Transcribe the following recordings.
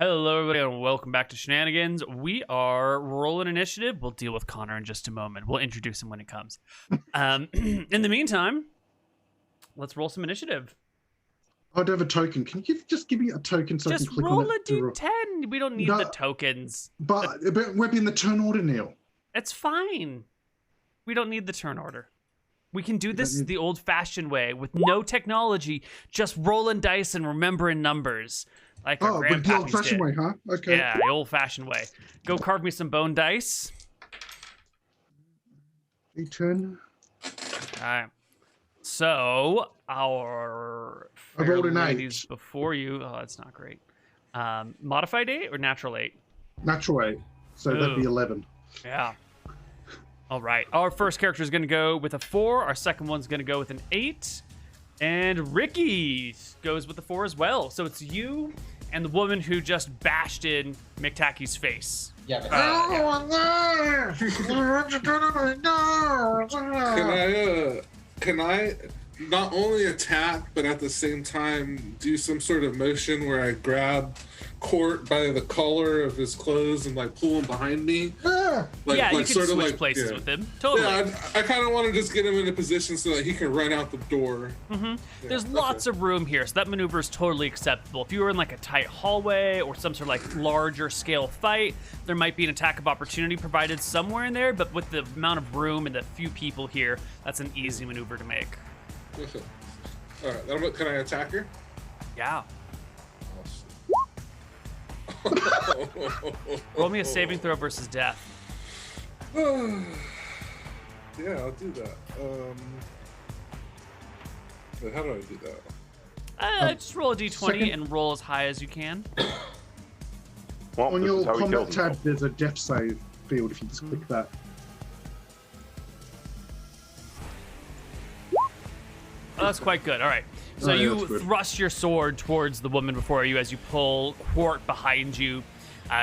Hello, everybody, and welcome back to Shenanigans. We are rolling initiative. We'll deal with Connar in just a moment. We'll introduce him when it comes. In the meantime, let's roll some initiative. I do have a token. Can you just give me a token so I can click on it? Just roll a d10. We don't need the tokens. But we're in the turn order, Neal. It's fine. We don't need the turn order. We can do this the old-fashioned way with no technology, just rolling dice and remembering numbers. Like our but the old-fashioned way, huh? Okay. Yeah, the old-fashioned way. Go carve me some bone dice. D10. Alright. So, our I rolled an 8. ladies before you... Oh, that's not great. Modified 8 or natural 8? Natural 8. So that'd be 11. Yeah. Alright. Our first character is going to go with a 4. Our second one's going to go with an 8. And Ricky goes with the 4 as well. So it's you and the woman who just bashed in McTacky's face. Yeah. Can I not only attack, but at the same time do some sort of motion where I grab Court by the collar of his clothes and like pull him behind me? You can switch places with him. Totally. Yeah, I kind of want to just get him in a position so that he can run out the door. Yeah, there's lots of room here, so that maneuver is totally acceptable. If you were in like a tight hallway or some sort of like larger scale fight, there might be an attack of opportunity provided somewhere in there, but with the amount of room and the few people here, that's an easy maneuver to make. Okay. All right, can I attack her? Yeah. Roll me a saving throw versus death. Yeah, I'll do that. But how do I do that? Just roll a d20 and roll as high as you can. Well, On your combat tab, there's a death save field if you just click that. Oh, that's quite good. All right. So you thrust your sword towards the woman before you as you pull Quart behind you.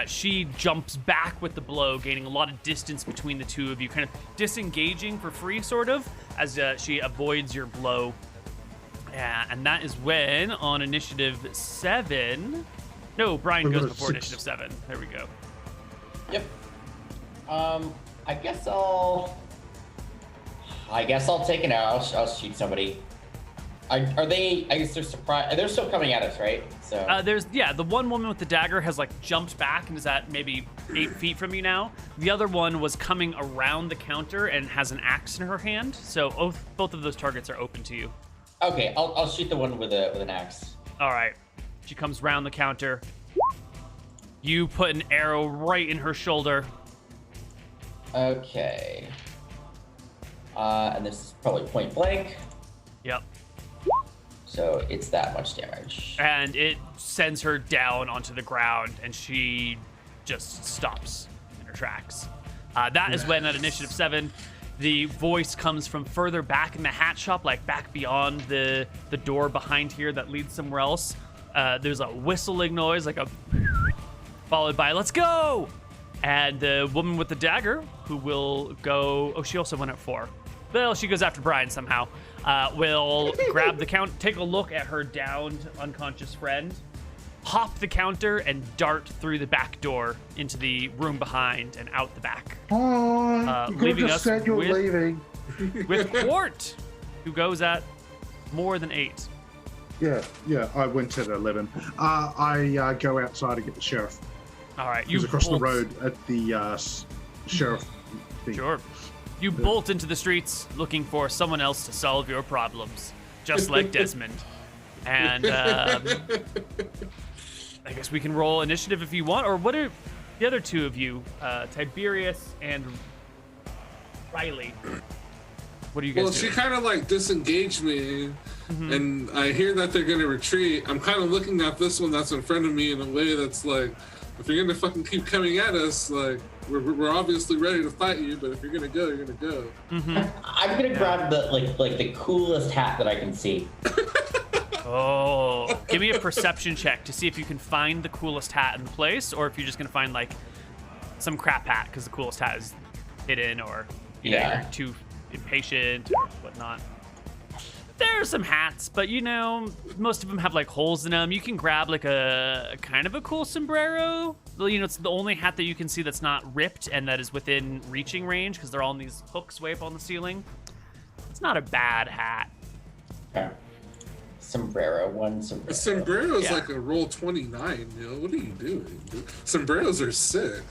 She jumps back with the blow, gaining a lot of distance between the two of you, kind of disengaging for free, sort of, as she avoids your blow. And that is when, on initiative 7... No, Bryan goes before initiative 7. There we go. Yep. I guess I'll take it out. I'll shoot somebody. Are they? I guess they're surprised. They're still coming at us, right? So the one woman with the dagger has like jumped back and is at maybe 8 feet from you now. The other one was coming around the counter and has an axe in her hand. So both of those targets are open to you. Okay, I'll shoot the one with an axe. All right. She comes around the counter. You put an arrow right in her shoulder. Okay. And this is probably point blank. Yep. So it's that much damage. And it sends her down onto the ground, and she just stops in her tracks. That is when, at initiative 7, the voice comes from further back in the hat shop, like back beyond the door behind here that leads somewhere else. There's a whistling noise, like a followed by, "Let's go!" And the woman with the dagger, who will go... Oh, she also went at 4. Well, she goes after Bryan somehow. Will grab the count, take a look at her downed, unconscious friend, hop the counter, and dart through the back door into the room behind and out the back. Leaving us with Quart, who goes at more than 8. Yeah, I went at 11. I go outside and get the sheriff. All right, He's across the road at the sheriff thing. Sure. You bolt into the streets looking for someone else to solve your problems, just like Desmond. And I guess we can roll initiative if you want. Or what are the other two of you, Tiberius and Riley? What are you guys doing? She kind of like disengaged me, and I hear that they're going to retreat. I'm kind of looking at this one that's in front of me in a way that's like, if you're going to fucking keep coming at us, like, we're obviously ready to fight you, but if you're going to go, you're going to go. I'm going to grab the coolest hat that I can see. Oh, give me a perception check to see if you can find the coolest hat in the place, or if you're just going to find like some crap hat because the coolest hat is hidden, or you're too impatient or whatnot. There are some hats, but most of them have like holes in them. You can grab like a kind of a cool sombrero. Well, it's the only hat that you can see that's not ripped and that is within reaching range because they're all on these hooks way up on the ceiling. It's not a bad hat. Okay. Sombrero, one sombrero. A sombrero is Yeah. like a roll 29, Neal. What are you doing? Dude? Sombreros are sick.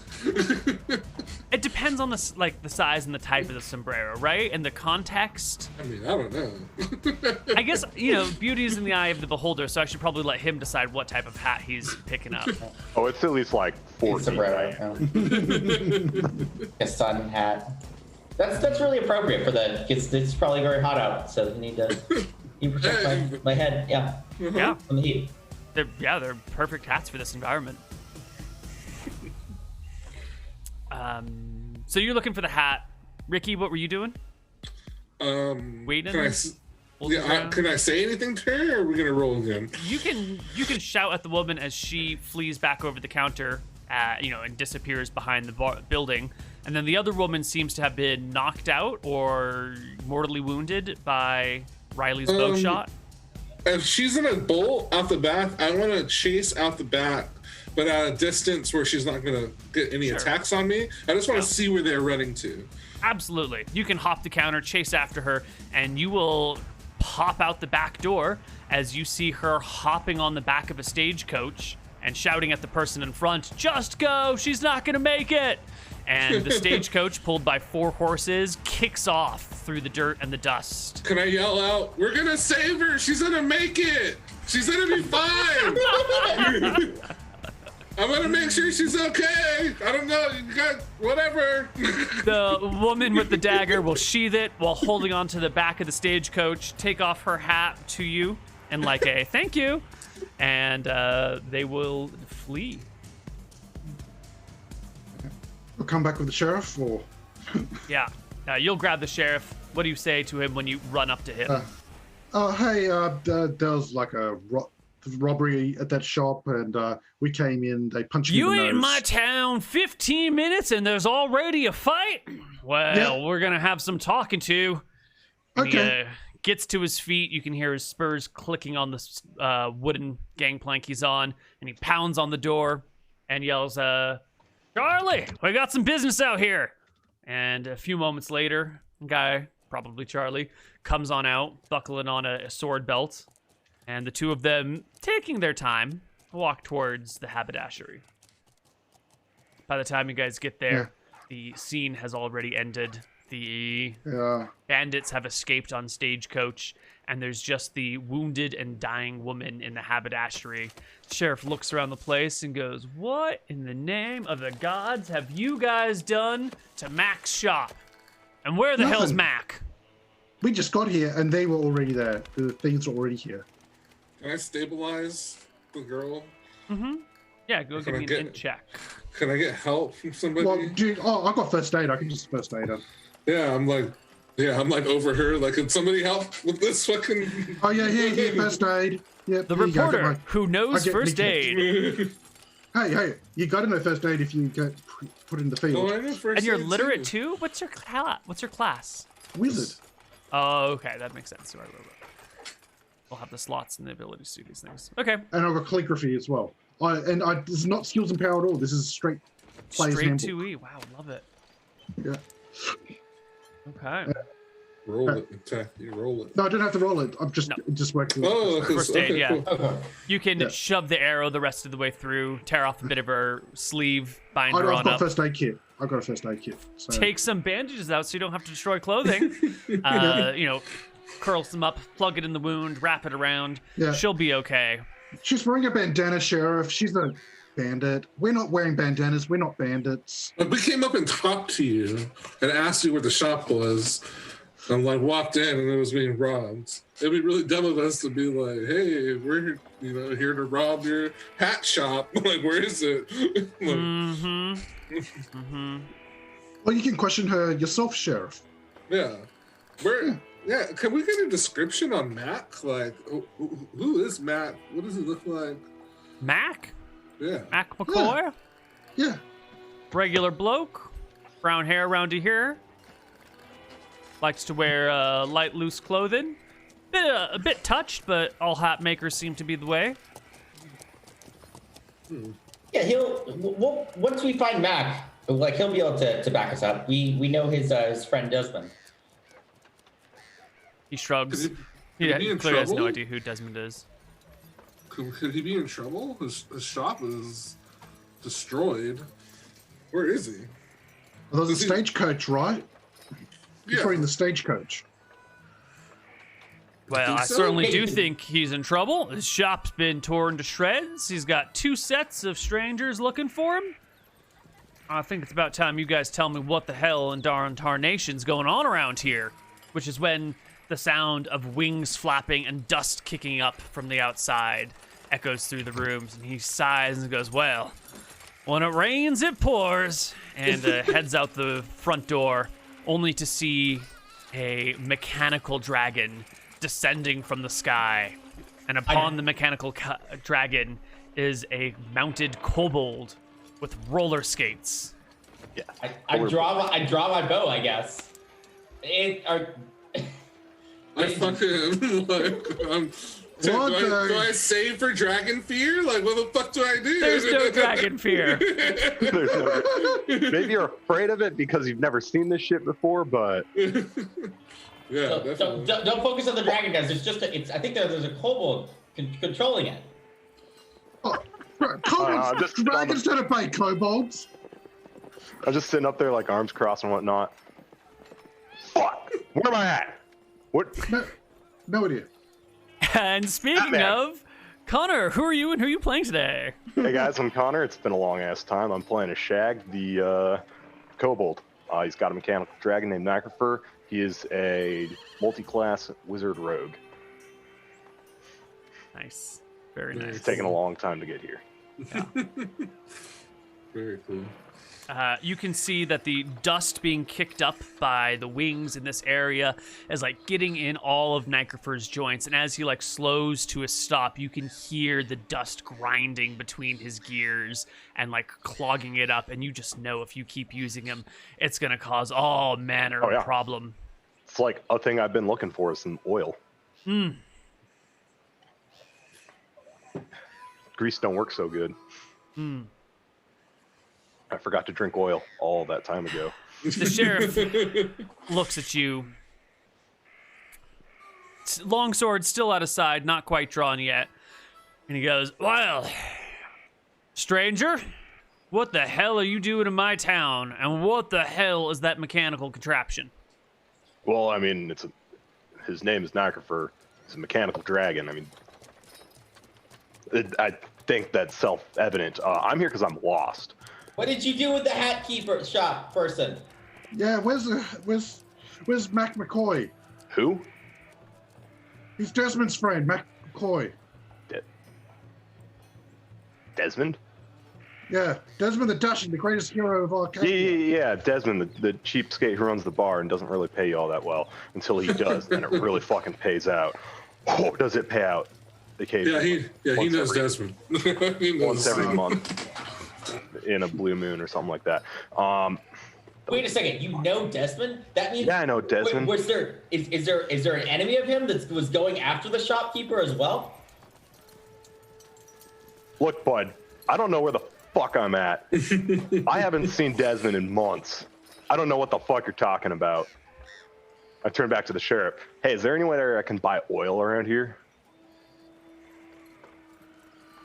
It depends on the size and the type of the sombrero, right? And the context. I mean, I don't know. I guess, beauty is in the eye of the beholder, so I should probably let him decide what type of hat he's picking up. Oh, it's at least like 40. Sombrero. A sun hat. That's really appropriate for it's probably very hot out, so you need to protect my head. Yeah. Yeah. From the heat. They're perfect hats for this environment. So you're looking for the hat. Ricky, what were you doing? Waiting? Can I say anything to her, or are we gonna roll again? You can shout at the woman as she flees back over the counter, and disappears behind the building. And then the other woman seems to have been knocked out or mortally wounded by Riley's bow shot. If she's in a bolt out the back, I want to chase out the back, but at a distance where she's not going to get any attacks on me. I just want to see where they're running to. Absolutely. You can hop the counter, chase after her, and you will pop out the back door as you see her hopping on the back of a stagecoach and shouting at the person in front, "Just go! She's not going to make it!" And the stagecoach, pulled by 4 horses, kicks off through the dirt and the dust. Can I yell out, "We're gonna save her! She's gonna make it! She's gonna be fine! I'm gonna make sure she's okay! I don't know, you got whatever!" The woman with the dagger will sheath it while holding onto the back of the stagecoach, take off her hat to you, and like a thank you, and they will flee. We'll come back with the sheriff, or Yeah. You'll grab the sheriff. What do you say to him when you run up to him? hey, there was like a robbery at that shop, and we came in. They punched me You in the ain't in nose. my town 15 minutes and there's already a fight? Well, Yep. we're going to have some talking to. And Okay. He gets to his feet. You can hear his spurs clicking on the wooden gangplank he's on. And he pounds on the door and yells, "Charlie, we got some business out here." And a few moments later, a guy, probably Charlie, comes on out, buckling on a sword belt. And the two of them, taking their time, walk towards the haberdashery. By the time you guys get there, the scene has already ended. The bandits have escaped on stagecoach, and there's just the wounded and dying woman in the haberdashery. The sheriff looks around the place and goes, "What in the name of the gods have you guys done to Mac's shop? And where the hell's Nothing. Mac?" We just got here, and they were already there. The thieves were already here. Can I stabilize the girl? Yeah, go give me an int check. Can I get help from somebody? Well, dude, I got first aid. I can just first aid her. Yeah, I'm like over her. Like, can somebody help with this fucking? Oh yeah, here, first aid. Yep. The here you go, get reporter my- who knows I get first Nicky. aid. Hey, you got to know first aid if you get put in the field. Oh, I know first And you're aid, literate too. too? What's your class? Wizard. Oh, okay, that makes sense. Right. We'll have the slots and the abilities to do these things. Okay. And I've got calligraphy as well. This is not skills and power at all. This is straight player's Straight handbook. 2E. Wow, love it. Yeah. Okay. Roll it, McTacky, roll it. No, I don't have to roll it. I'm just working. Oh, First aid, yeah. cool. Okay. You can Yeah. shove the arrow the rest of the way through, tear off a bit of her sleeve, bind her I've on got a up. first aid kit. I've got a first aid kit. So. Take some bandages out so you don't have to destroy clothing. Curl some up, plug it in the wound, wrap it around. Yeah. She'll be okay. She's wearing a bandana, Sheriff. She's a bandit. We're not wearing bandanas. We're not bandits. Like, we came up and talked to you and asked you where the shop was. And walked in and it was being robbed. It'd be really dumb of us to be like, "Hey, we're here to rob your hat shop." Like, where is it? Well, you can question her yourself, Sheriff. Yeah. Where? Yeah. Can we get a description on Mac? Like, who is Mac? What does he look like? Mac? Yeah. Mac McCoy? Yeah. Regular bloke. Brown hair around to here. Likes to wear light, loose clothing. A bit touched, but all hat makers seem to be the way. Yeah, once we find Mac, like he'll be able to back us up. We know his friend Desmond. He shrugs. Could he be in clearly has no trouble? idea who Desmond is. Could he be in trouble? His shop is destroyed. Where is he? Well, there's a Is he- stagecoach, right? He's Yeah. probably in the stagecoach. Well, think I so? certainly do Maybe. think he's in trouble. His shop's been torn to shreds. He's got 2 sets of strangers looking for him. I think it's about time you guys tell me what the hell in darn tarnation's going on around here. Which is when the sound of wings flapping and dust kicking up from the outside echoes through the rooms, and he sighs and goes, well, when it rains, it pours, and heads out the front door, only to see a mechanical dragon descending from the sky. And upon the mechanical dragon is a mounted kobold with roller skates. I draw my bow, I guess. I fucking like. Do What I, the- do I save for dragon fear? Like, what the fuck do I do? There's no dragon fear. There's no- Maybe you're afraid of it because you've never seen this shit before, but Yeah, don't definitely. focus on the dragon, guys. It's just I think there's a kobold controlling it. Oh, kobolds, just- dragons don't obey kobolds. I'm just sitting up there like arms crossed and whatnot. Fuck! Where am I at? What? No idea. And speaking Batman. of, Connar, who are you and who are you playing today? Hey guys, I'm Connar. It's been a long ass time. I'm playing a Shag, the kobold. He's got a mechanical dragon named Nicrifer. He is a multi-class wizard rogue. Nice. Very Nice. nice. It's taken a long time to get here. Very cool. You can see that the dust being kicked up by the wings in this area is like getting in all of Nicrifer's joints, and as he like slows to a stop, you can hear the dust grinding between his gears and like clogging it up, and you just know if you keep using him, it's gonna cause all manner Oh, yeah. of problem. It's like a thing I've been looking for is some oil. Grease don't work so good. I forgot to drink oil all that time ago. The sheriff looks at you. Longsword still out of side, not quite drawn yet. And he goes, well, stranger, what the hell are you doing in my town? And what the hell is that mechanical contraption? Well, I mean, his name is Nicrifer. He's a mechanical dragon. I mean, I think that's self-evident. I'm here because I'm lost. What did you do with the hat keeper shop person? Yeah, where's Mac McCoy? Who? He's Desmond's friend, Mac McCoy. Desmond? Yeah, Desmond the Dashing, the greatest hero of Arcadia. Yeah, Desmond, the cheapskate who runs the bar and doesn't really pay you all that well until he does, then it really fucking pays out. Oh, does it pay out? Occasionally. He Once knows every- Desmond. He knows Once every month in a blue moon or something like that. Wait a second, you know Desmond? That means Yeah, I know Desmond. Wait, is there an enemy of him that was going after the shopkeeper as well? Look, bud, I don't know where the fuck I'm at. I haven't seen Desmond in months. I don't know what the fuck you're talking about. I turn back to the sheriff. Hey, is there anywhere I can buy oil around here?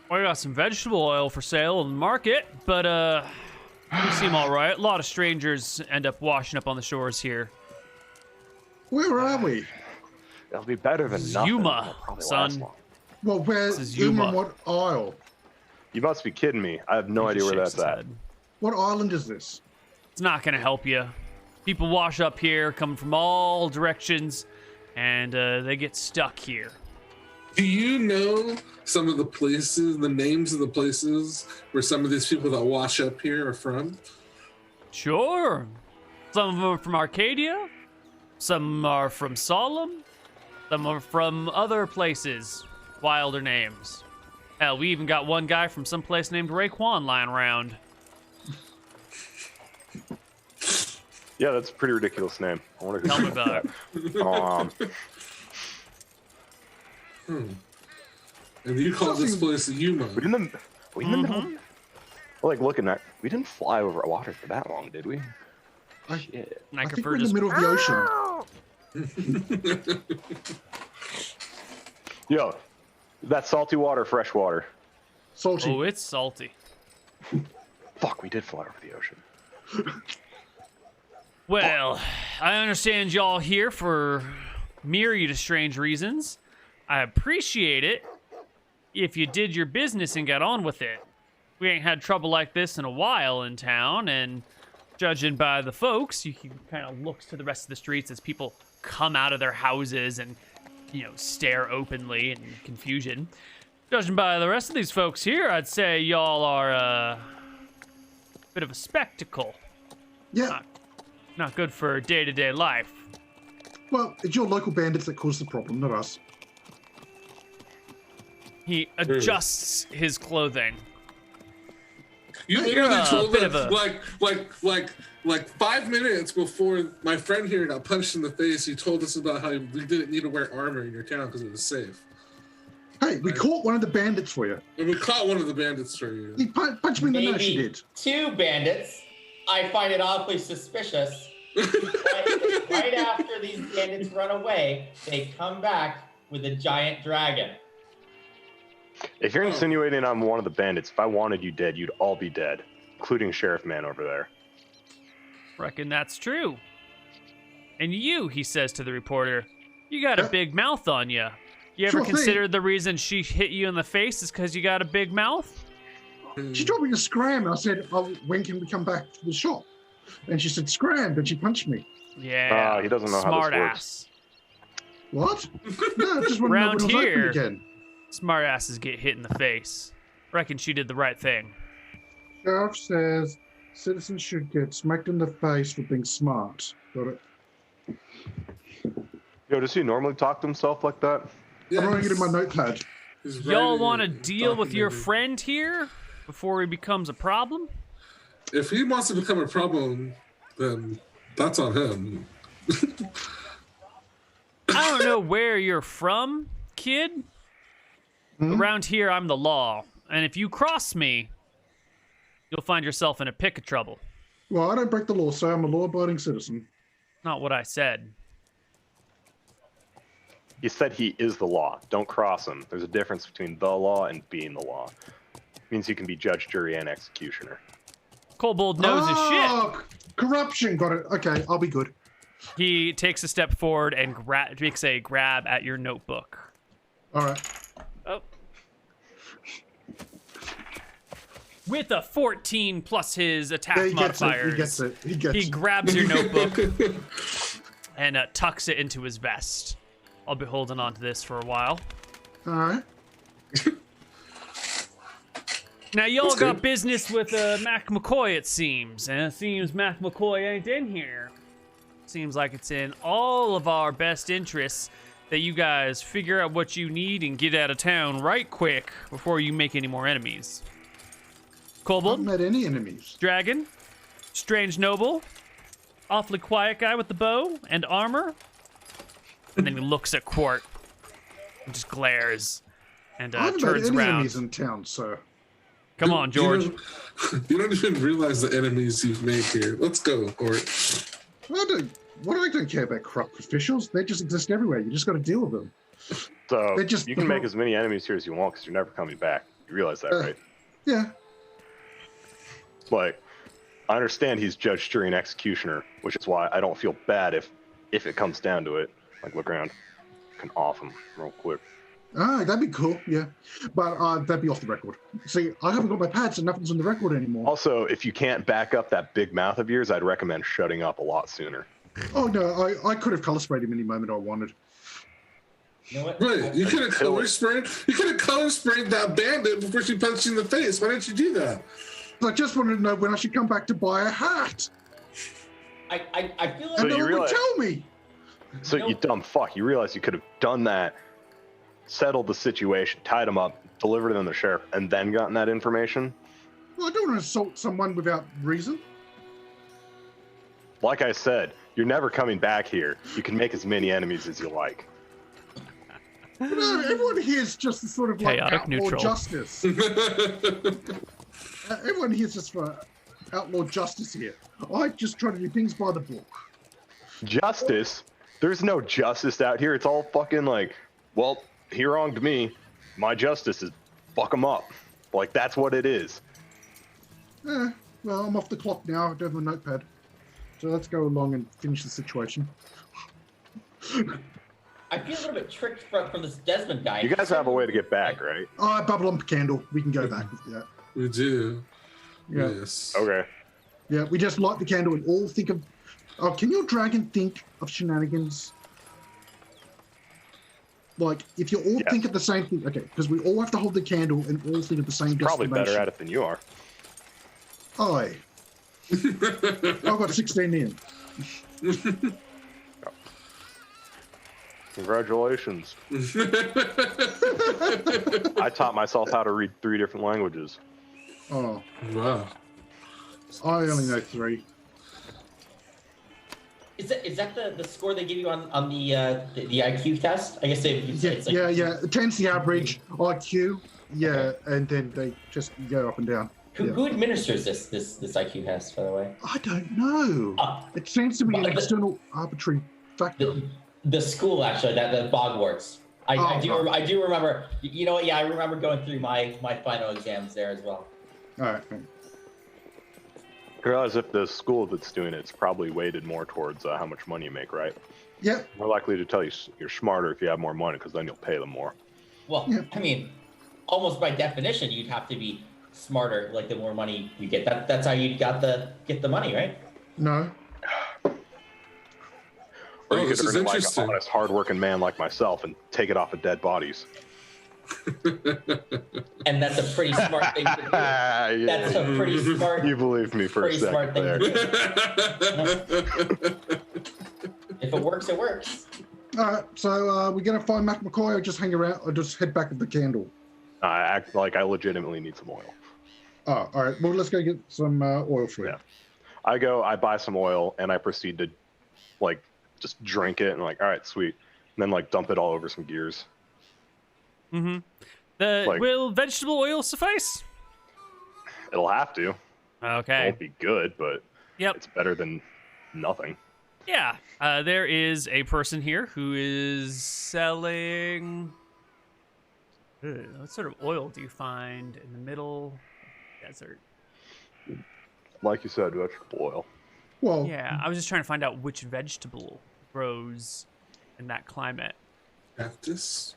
Well, we got some vegetable oil for sale in the market, but you seem all right. A lot of strangers end up washing up on the shores here. Where are we? That'll be better than nothing. Yuma, That'll probably son. last long. Well, where's This is Yuma? Yuma. What isle? You must be kidding me. I have no He idea just where shakes that's his at. head. What island is this? It's not going to help you. People wash up here, coming from all directions, and they get stuck here. Do you know some of the places, the names of the places where some of these people that wash up here are from? Sure. Some of them are from Arcadia. Some are from Solemn. Some are from other places. Wilder names. Hell, we even got one guy from some place named Raekwon lying around. Yeah, that's a pretty ridiculous name. I wonder who Tell me came up about with that. And you call this place the Yuma. We didn't. We in the middle. Like looking at. We didn't fly over water for that long, did we? Shit. I think we're in the middle of the ocean. Yo, that salty water, fresh water. Salty. Oh, it's salty. Fuck, we did fly over the ocean. Well, I understand y'all here for myriad of strange reasons. I appreciate it if you did your business and got on with it. We ain't had trouble like this in a while in town, and judging by the folks, you can kind of look to the rest of the streets as people come out of their houses and, you know, stare openly in confusion. Judging by the rest of these folks here, I'd say y'all are a bit of a spectacle. Yeah. Not good for day-to-day life. Well, it's your local bandits that caused the problem, not us. He adjusts his clothing. You You're literally a told bit me of a- like 5 minutes before my friend here got punched in the face. You told us about how we didn't need to wear armor in your town because it was safe. Hey, we caught one of the bandits for you. And we caught one of the bandits for you. He punched me in the nose, he Maybe did. 2 bandits. I find it awfully suspicious. right after these bandits run away, they come back with a giant dragon. If you're insinuating I'm one of the bandits, if I wanted you dead, you'd all be dead, including Sheriff Man over there. Reckon that's true. And you, he says to the reporter, you got a big mouth on you. You ever Sure thing. considered the reason she hit you in the face is because you got a big mouth? She told me to scram, and I said, "Oh, when can we come back to the shop?" And she said, "Scram," and she punched me. Yeah. He doesn't know how smart this ass. What? No, I just want to know Round when it was here. open again. Smart asses get hit in the face. Reckon she did the right thing. Sheriff says citizens should get smacked in the face for being smart. Got it. Yo, does he normally talk to himself like that? I'm writing it in my notepad. Y'all want to deal with your friend here before he becomes a problem? If he wants to become a problem, then that's on him. I don't know where you're from, kid. Around here, I'm the law. And if you cross me, you'll find yourself in a pick of trouble. Well, I don't break the law, so I'm a law-abiding citizen. Not what I said. He said he is the law. Don't cross him. There's a difference between the law and being the law. It means you can be judge, jury, and executioner. Kobold knows his shit. Corruption. Got it. Okay, I'll be good. He takes a step forward and makes a grab at your notebook. All right. Oh. With a 14 plus his attack Yeah, he gets it. modifiers. He gets it. He gets He it. grabs your notebook and tucks it into his vest. I'll be holding on to this for a while. All right. Now, y'all That's got good. business with Mac McCoy, it seems. And it seems Mac McCoy ain't in here. Seems like it's in all of our best interests that you guys figure out what you need and get out of town right quick before you make any more enemies. I Kobold, haven't met any enemies. Dragon, Strange Noble, awfully quiet guy with the bow and armor. And then he looks at Quart and just glares and I haven't met turns any around. enemies in town, so. Come on, George. You don't even realize the enemies you've made here. Let's go, Court. I don't care about corrupt officials. They just exist everywhere. You just got to deal with them. So They just- you can make as many enemies here as you want because you're never coming back. You realize that, right? Yeah. Like, I understand he's judge, jury, and executioner, which is why I don't feel bad if it comes down to it. Like, look around. Can off him real quick. Ah, that'd be cool. Yeah. But that'd be off the record. See, I haven't got my pads, so nothing's on the record anymore. Also, if you can't back up that big mouth of yours, I'd recommend shutting up a lot sooner. Oh, no. I could have color sprayed him any moment I wanted. You know what? Right, you could have color sprayed. You could have color sprayed that bandit before she punched you in the face. Why didn't you do that? I just wanted to know when I should come back to buy a hat. I feel like And you no one would realize- tell me. So you dumb fuck, you realize you could have done that, settled the situation, tied him up, delivered it to the sheriff, and then gotten that information? Well, I don't want to assault someone without reason. Like I said, you're never coming back here. You can make as many enemies as you like. No, everyone here is just sort of like Chaotic outlaw neutral. justice. Everyone here is just for outlaw justice here. I just try to do things by the book. Justice? There's no justice out here. It's all fucking like, well, he wronged me. My justice is fuck him up. Like, that's what it is. Well, I'm off the clock now. I don't have a notepad. So let's go along and finish the situation. I feel a little bit tricked from this Desmond guy. You guys have a way to get back, right? Oh, bubble on candle. We can go back with that. We do. Yeah. Yes. Okay. Yeah, we just light the candle and all think of... Oh, can your dragon think of shenanigans? Like, if you all think of the same thing... Okay, because we all have to hold the candle and all think of the same Probably destination. better at it than you are. Aye. I've got 16 in. Congratulations. I taught myself how to read 3 different languages. Oh, Wow. I only know 3. Is that the score they give you on the IQ test? I guess it's like, Yeah. 10's the average IQ. Yeah, and then they just go up and down. Who administers this IQ test, by the way? I don't know. It seems to be an external arbitrary factor. The school, actually, the Bogwarts. I do remember. You know what? Yeah, I remember going through my final exams there as well. All right. I realize if the school that's doing it's probably weighted more towards how much money you make, right? Yep. More likely to tell you you're smarter if you have more money, because then you'll pay them more. Well, Yeah. I mean, almost by definition, you'd have to be smarter. Like the more money you get, that's how you get the money, right? No. Or you this could is earn it like an interesting. honest, hardworking man like myself and take it off of dead bodies. And that's a pretty smart thing to do. That's a pretty smart. You believed me for a Pretty smart second thing there. to do. If it works, it works. All right. So we're gonna find Mac McCoy, or just hang around, or just head back with the candle. I act like I legitimately need some oil. Oh, all right. Well, let's go get some oil for you. Yeah. I buy some oil, and I proceed to, like, just drink it, and like, all right, sweet. And then, like, dump it all over some gears. Mm-hmm. Like- Will vegetable oil suffice? It'll have to. It Okay. won't be good, but Yep. it's better than nothing. Yeah. There is a person here who is selling... What sort of oil do you find in the middle of the desert? Like you said, vegetable oil. Well, Yeah, I was just trying to find out which vegetable grows in that climate. Cactus?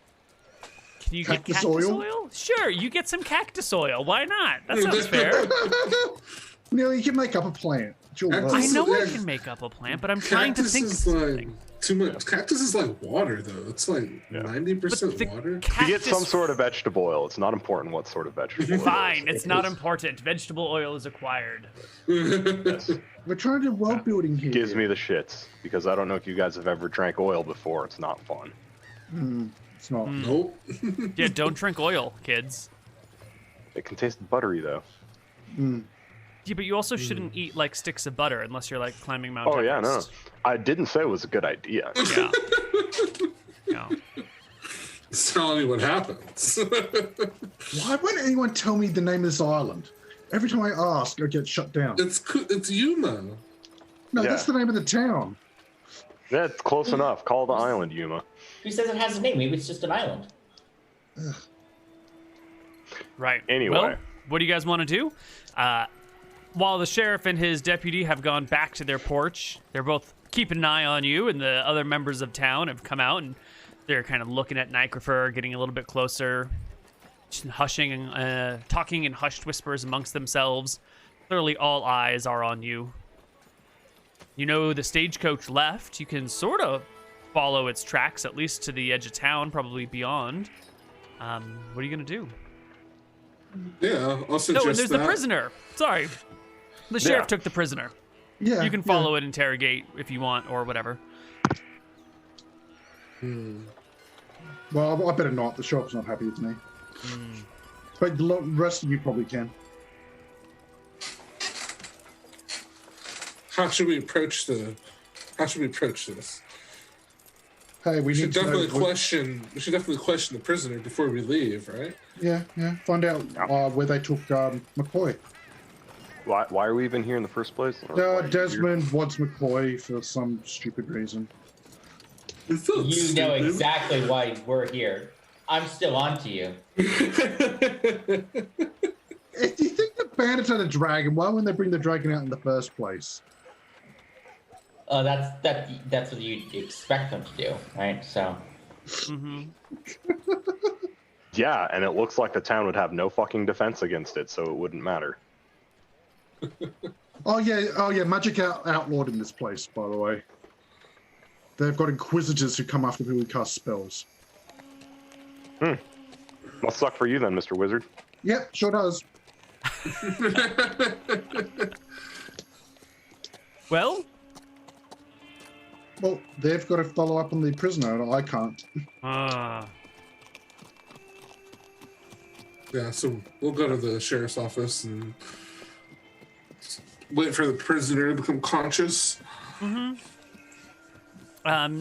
Can you get Cactus cactus oil? oil? Sure, you get some cactus oil. Why not? That sounds fair. Neal, you can make up a plant. It's your Cactus- I life. know I Yeah. can make up a plant, but I'm trying to Cactus think of is like something. too much. Cactus is like water, though. It's like 90% the water. You get some cactus- sort of vegetable oil. It's not important what sort of vegetable oil. Fine, it is. it's not important. Vegetable oil is acquired. Yes. We're trying to do world building here. Gives me the shits, because I don't know if you guys have ever drank oil before. It's not fun. It's not. Nope. Yeah, don't drink oil, kids. It can taste buttery, though. Yeah, but you also shouldn't eat like sticks of butter unless you're like climbing Mount Oh, yeah, no. Everest. I didn't say it was a good idea. Yeah. Yeah. It's telling you what happens. Why won't anyone tell me the name of this island? Every time I ask, I get shut down. It's Yuma. No, Yeah. that's the name of the town. Yeah, it's close enough. Call the island Yuma. Who says it has a name? Maybe it's just an island. Right. Anyway. Well, what do you guys want to do? While the sheriff and his deputy have gone back to their porch, they're both keeping an eye on you, and the other members of town have come out, and they're kind of looking at Nicrifer, getting a little bit closer, hushing, talking in hushed whispers amongst themselves. Clearly, all eyes are on you. You know the stagecoach left. You can sort of follow its tracks, at least to the edge of town, probably beyond. What are you going to do? Yeah, I'll suggest No, and there's that. the prisoner. Sorry. The sheriff took the prisoner. Yeah. You can follow it, interrogate if you want, or whatever. Well, I better not. The shop's not happy with me. But the rest of you probably can. How should we approach this? Hey, We should definitely question the prisoner before we leave, right? Yeah. Find out where they took McCoy. Why are we even here in the first place? Desmond wants McCoy for some stupid reason. You know exactly why we're here. I'm still on to you. If you think the bandits are the dragon, why wouldn't they bring the dragon out in the first place? That's what you'd expect them to do, right? So. Mm-hmm. Yeah, and it looks like the town would have no fucking defense against it, so it wouldn't matter. Oh yeah, magic outlawed in this place, by the way. They've got inquisitors who come after people who cast spells. Must suck for you then, Mr. Wizard. Yep, sure does. Well, they've got to follow up on the prisoner, and I can't. Yeah, so we'll go to the sheriff's office and wait for the prisoner to become conscious. Mm-hmm.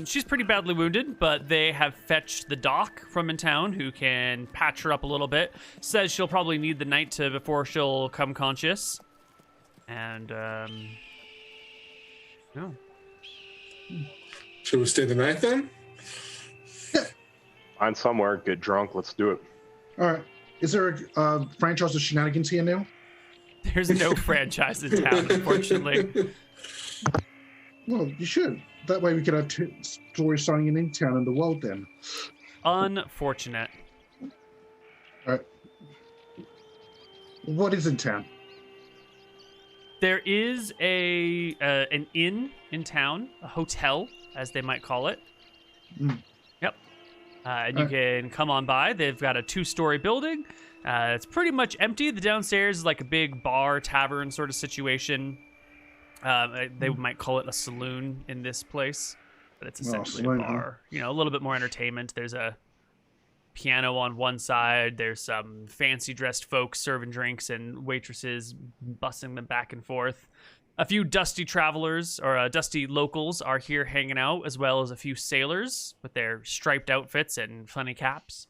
She's pretty badly wounded, but they have fetched the doc from in town who can patch her up a little bit. Says she'll probably need the night before she'll come conscious. And, no. Should we stay the night then? Find somewhere, get drunk, let's do it. All right. Is there a franchise of Shenanigans here now? There's no franchise in town, unfortunately. Well, you should. That way we could have stories starting in town in the world then. Unfortunate. All right. What is in town? There is an inn in town, a hotel, as they might call it. Yep. And you can come on by. They've got a 2-story building. It's pretty much empty. The downstairs is like a big bar, tavern sort of situation. They might call it a saloon in this place, but it's essentially a bar. You know, a little bit more entertainment. There's a piano on one side. There's some fancy dressed folks serving drinks and waitresses bussing them back and forth. A few dusty travelers or dusty locals are here hanging out, as well as a few sailors with their striped outfits and funny caps.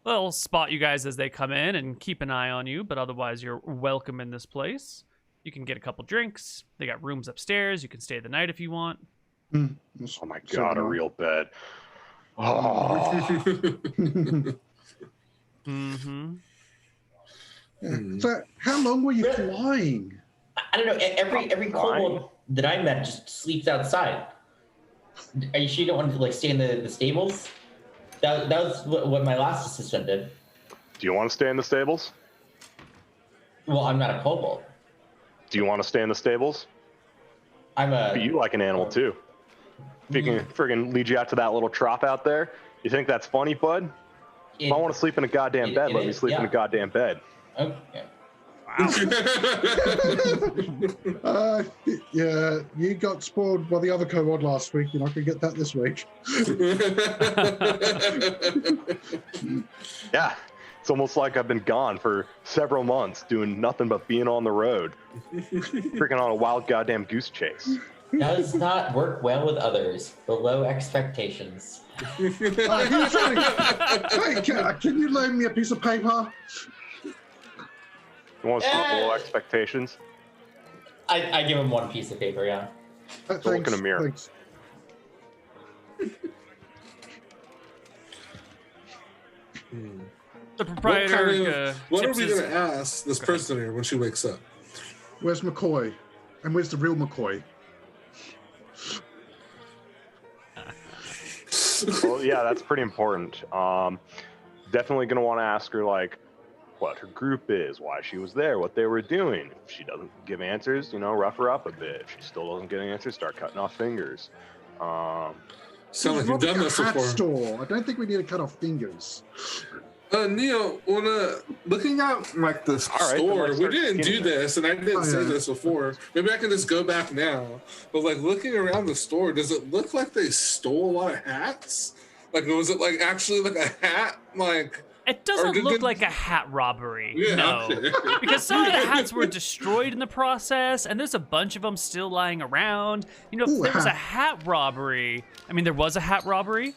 They'll spot you guys as they come in and keep an eye on you, but otherwise you're welcome in this place. You can get a couple drinks. They got rooms upstairs. You can stay the night if you want. Oh my god, a real bed. Oh. Mm-hmm. Yeah. So, how long were you flying? I don't know. Every kobold that I met just sleeps outside. Are you sure you don't want to like stay in the stables? That was what my last assistant did. Do you want to stay in the stables? Well, I'm not a kobold. Do you want to stay in the stables? But you like an animal too. If you can friggin' lead you out to that little trop out there, you think that's funny, bud? If I want to sleep in a goddamn bed, let me sleep in a goddamn bed. Okay. Wow. Yeah, you got spoiled by the other kobold last week. You're not going to get that this week. Yeah. It's almost like I've been gone for several months doing nothing but being on the road. Freaking on a wild goddamn goose chase. Does not work well with others. Below expectations. Hey, can you loan me a piece of paper? You want to see below expectations? I give him one piece of paper, yeah. Don't look in a mirror. Thanks. The proprietor. What are we going to ask this prisoner when she wakes up? Where's McCoy? And where's the real McCoy? Well, yeah, that's pretty important. Definitely going to want to ask her, like, what her group is, why she was there, what they were doing. If she doesn't give answers, you know, rough her up a bit. If she still doesn't get answers, start cutting off fingers. Sound like you've done this before. Store. I don't think we need to cut off fingers. Neal, looking at like the store, we didn't do this, and I didn't say this before. Maybe I can just go back now. But like looking around the store, does it look like they stole a lot of hats? Like was it like actually like a hat like It doesn't look like a hat robbery, no. Okay. Because some of the hats were destroyed in the process, and there's a bunch of them still lying around. You know, if there was a hat robbery, I mean, there was a hat robbery.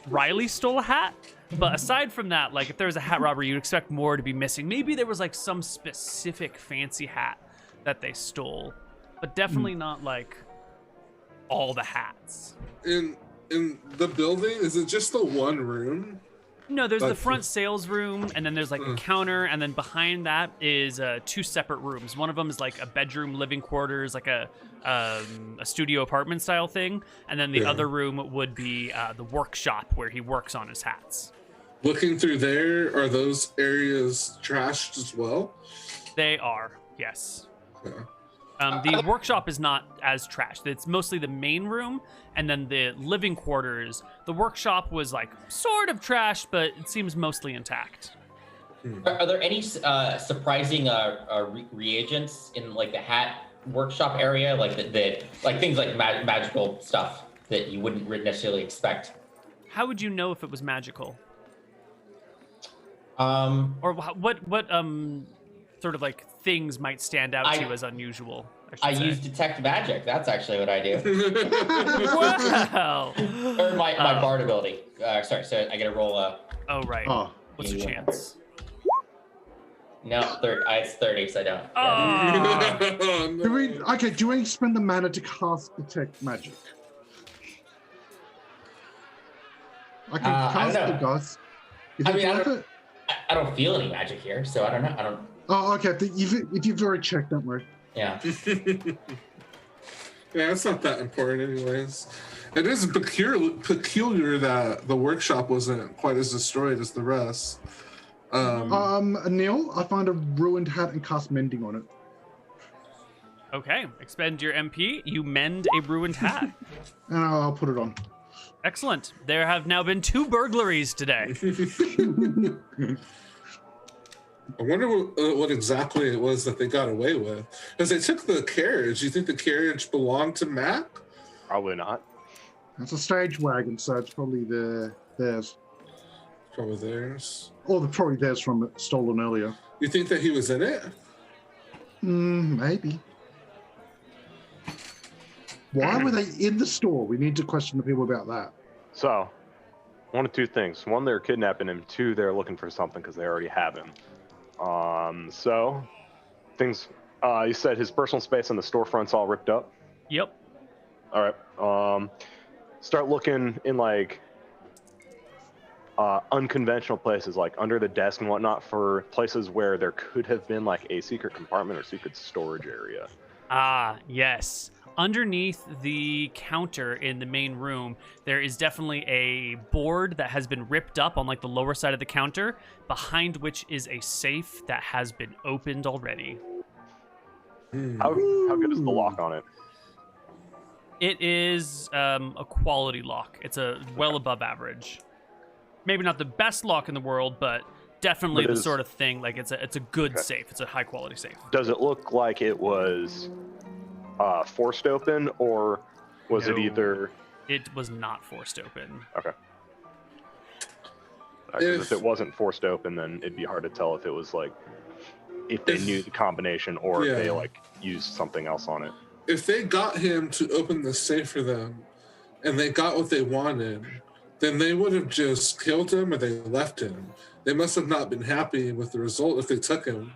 Riley stole a hat. But aside from that, like, if there was a hat robbery, you'd expect more to be missing. Maybe there was, like, some specific fancy hat that they stole. But definitely not, like, all the hats. In the building, is it just the one room? No, there's the front sales room, and then there's like a counter, and then behind that is 2 separate rooms. One of them is like a bedroom, living quarters, like a studio apartment style thing, and then the other room would be the workshop where he works on his hats. Looking through there, are those areas trashed as well? They are, yes. Okay. The workshop is not as trashed. It's mostly the main room, and then the living quarters. The workshop was like sort of trashed, but it seems mostly intact. Are there any surprising reagents in like the hat workshop area, like the like things like magical stuff that you wouldn't necessarily expect? How would you know if it was magical? Or what sort of like things might stand out to you as unusual? I use detect magic. That's actually what I do. Wow. Or my bard ability. Sorry, so I get to roll a. Oh right. What's your chance? No, it's 30, so I don't. Oh. Do we spend the mana to cast detect magic? I can cast the ghost. I don't feel any magic here, so I don't know. I don't. Oh, okay. If you've already checked, don't worry. Yeah. Yeah, it's not that important anyways. It is peculiar that the workshop wasn't quite as destroyed as the rest. Neal, I find a ruined hat and cast mending on it. Okay, expend your MP. You mend a ruined hat. And I'll put it on. Excellent. There have now been 2 burglaries today. I wonder what exactly it was that they got away with. Because they took the carriage. Do you think the carriage belonged to Matt? Probably not. It's a stage wagon, so it's probably theirs. Probably theirs. Or probably theirs from stolen earlier. You think that he was in it? Maybe. Why were they in the store? We need to question the people about that. So, one of 2 things. 1, they're kidnapping him. 2, they're looking for something because they already have him. So, things. You said his personal space in the storefront's all ripped up? Yep. All right. Start looking in like unconventional places, like under the desk and whatnot, for places where there could have been like a secret compartment or secret storage area. Ah, yes. Underneath the counter in the main room, there is definitely a board that has been ripped up on like the lower side of the counter, behind which is a safe that has been opened already. How good is the lock on it? It is a quality lock. It's a well above average. Maybe not the best lock in the world, but definitely the sort of thing. Like it's a good safe. It's a high quality safe. Does it look like it was forced open, or was it either? It was not forced open. Okay. If it wasn't forced open, then it'd be hard to tell if it was like if they knew the combination or if they like used something else on it. If they got him to open the safe for them, and they got what they wanted, then they would have just killed him or they left him. They must have not been happy with the result if they took him.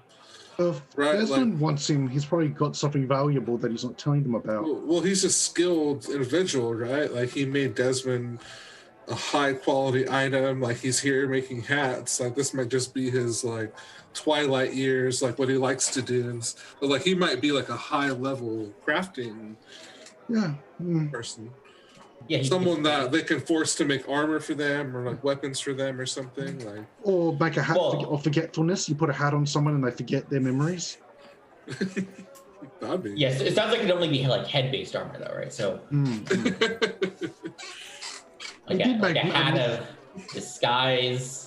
Right? Desmond wants him. He's probably got something valuable that he's not telling them about. Well, he's a skilled individual, right? Like he made Desmond a high quality item. Like he's here making hats. Like this might just be his like twilight years, like what he likes to do. But like he might be like a high level crafting person. Yeah, someone that they can force to make armor for them or like weapons for them or something like. Or make a hat of forgetfulness. You put a hat on someone and they forget their memories. That'd be. Yes, it sounds like it'd only be like head-based armor though, right? So. Like a hat of disguise.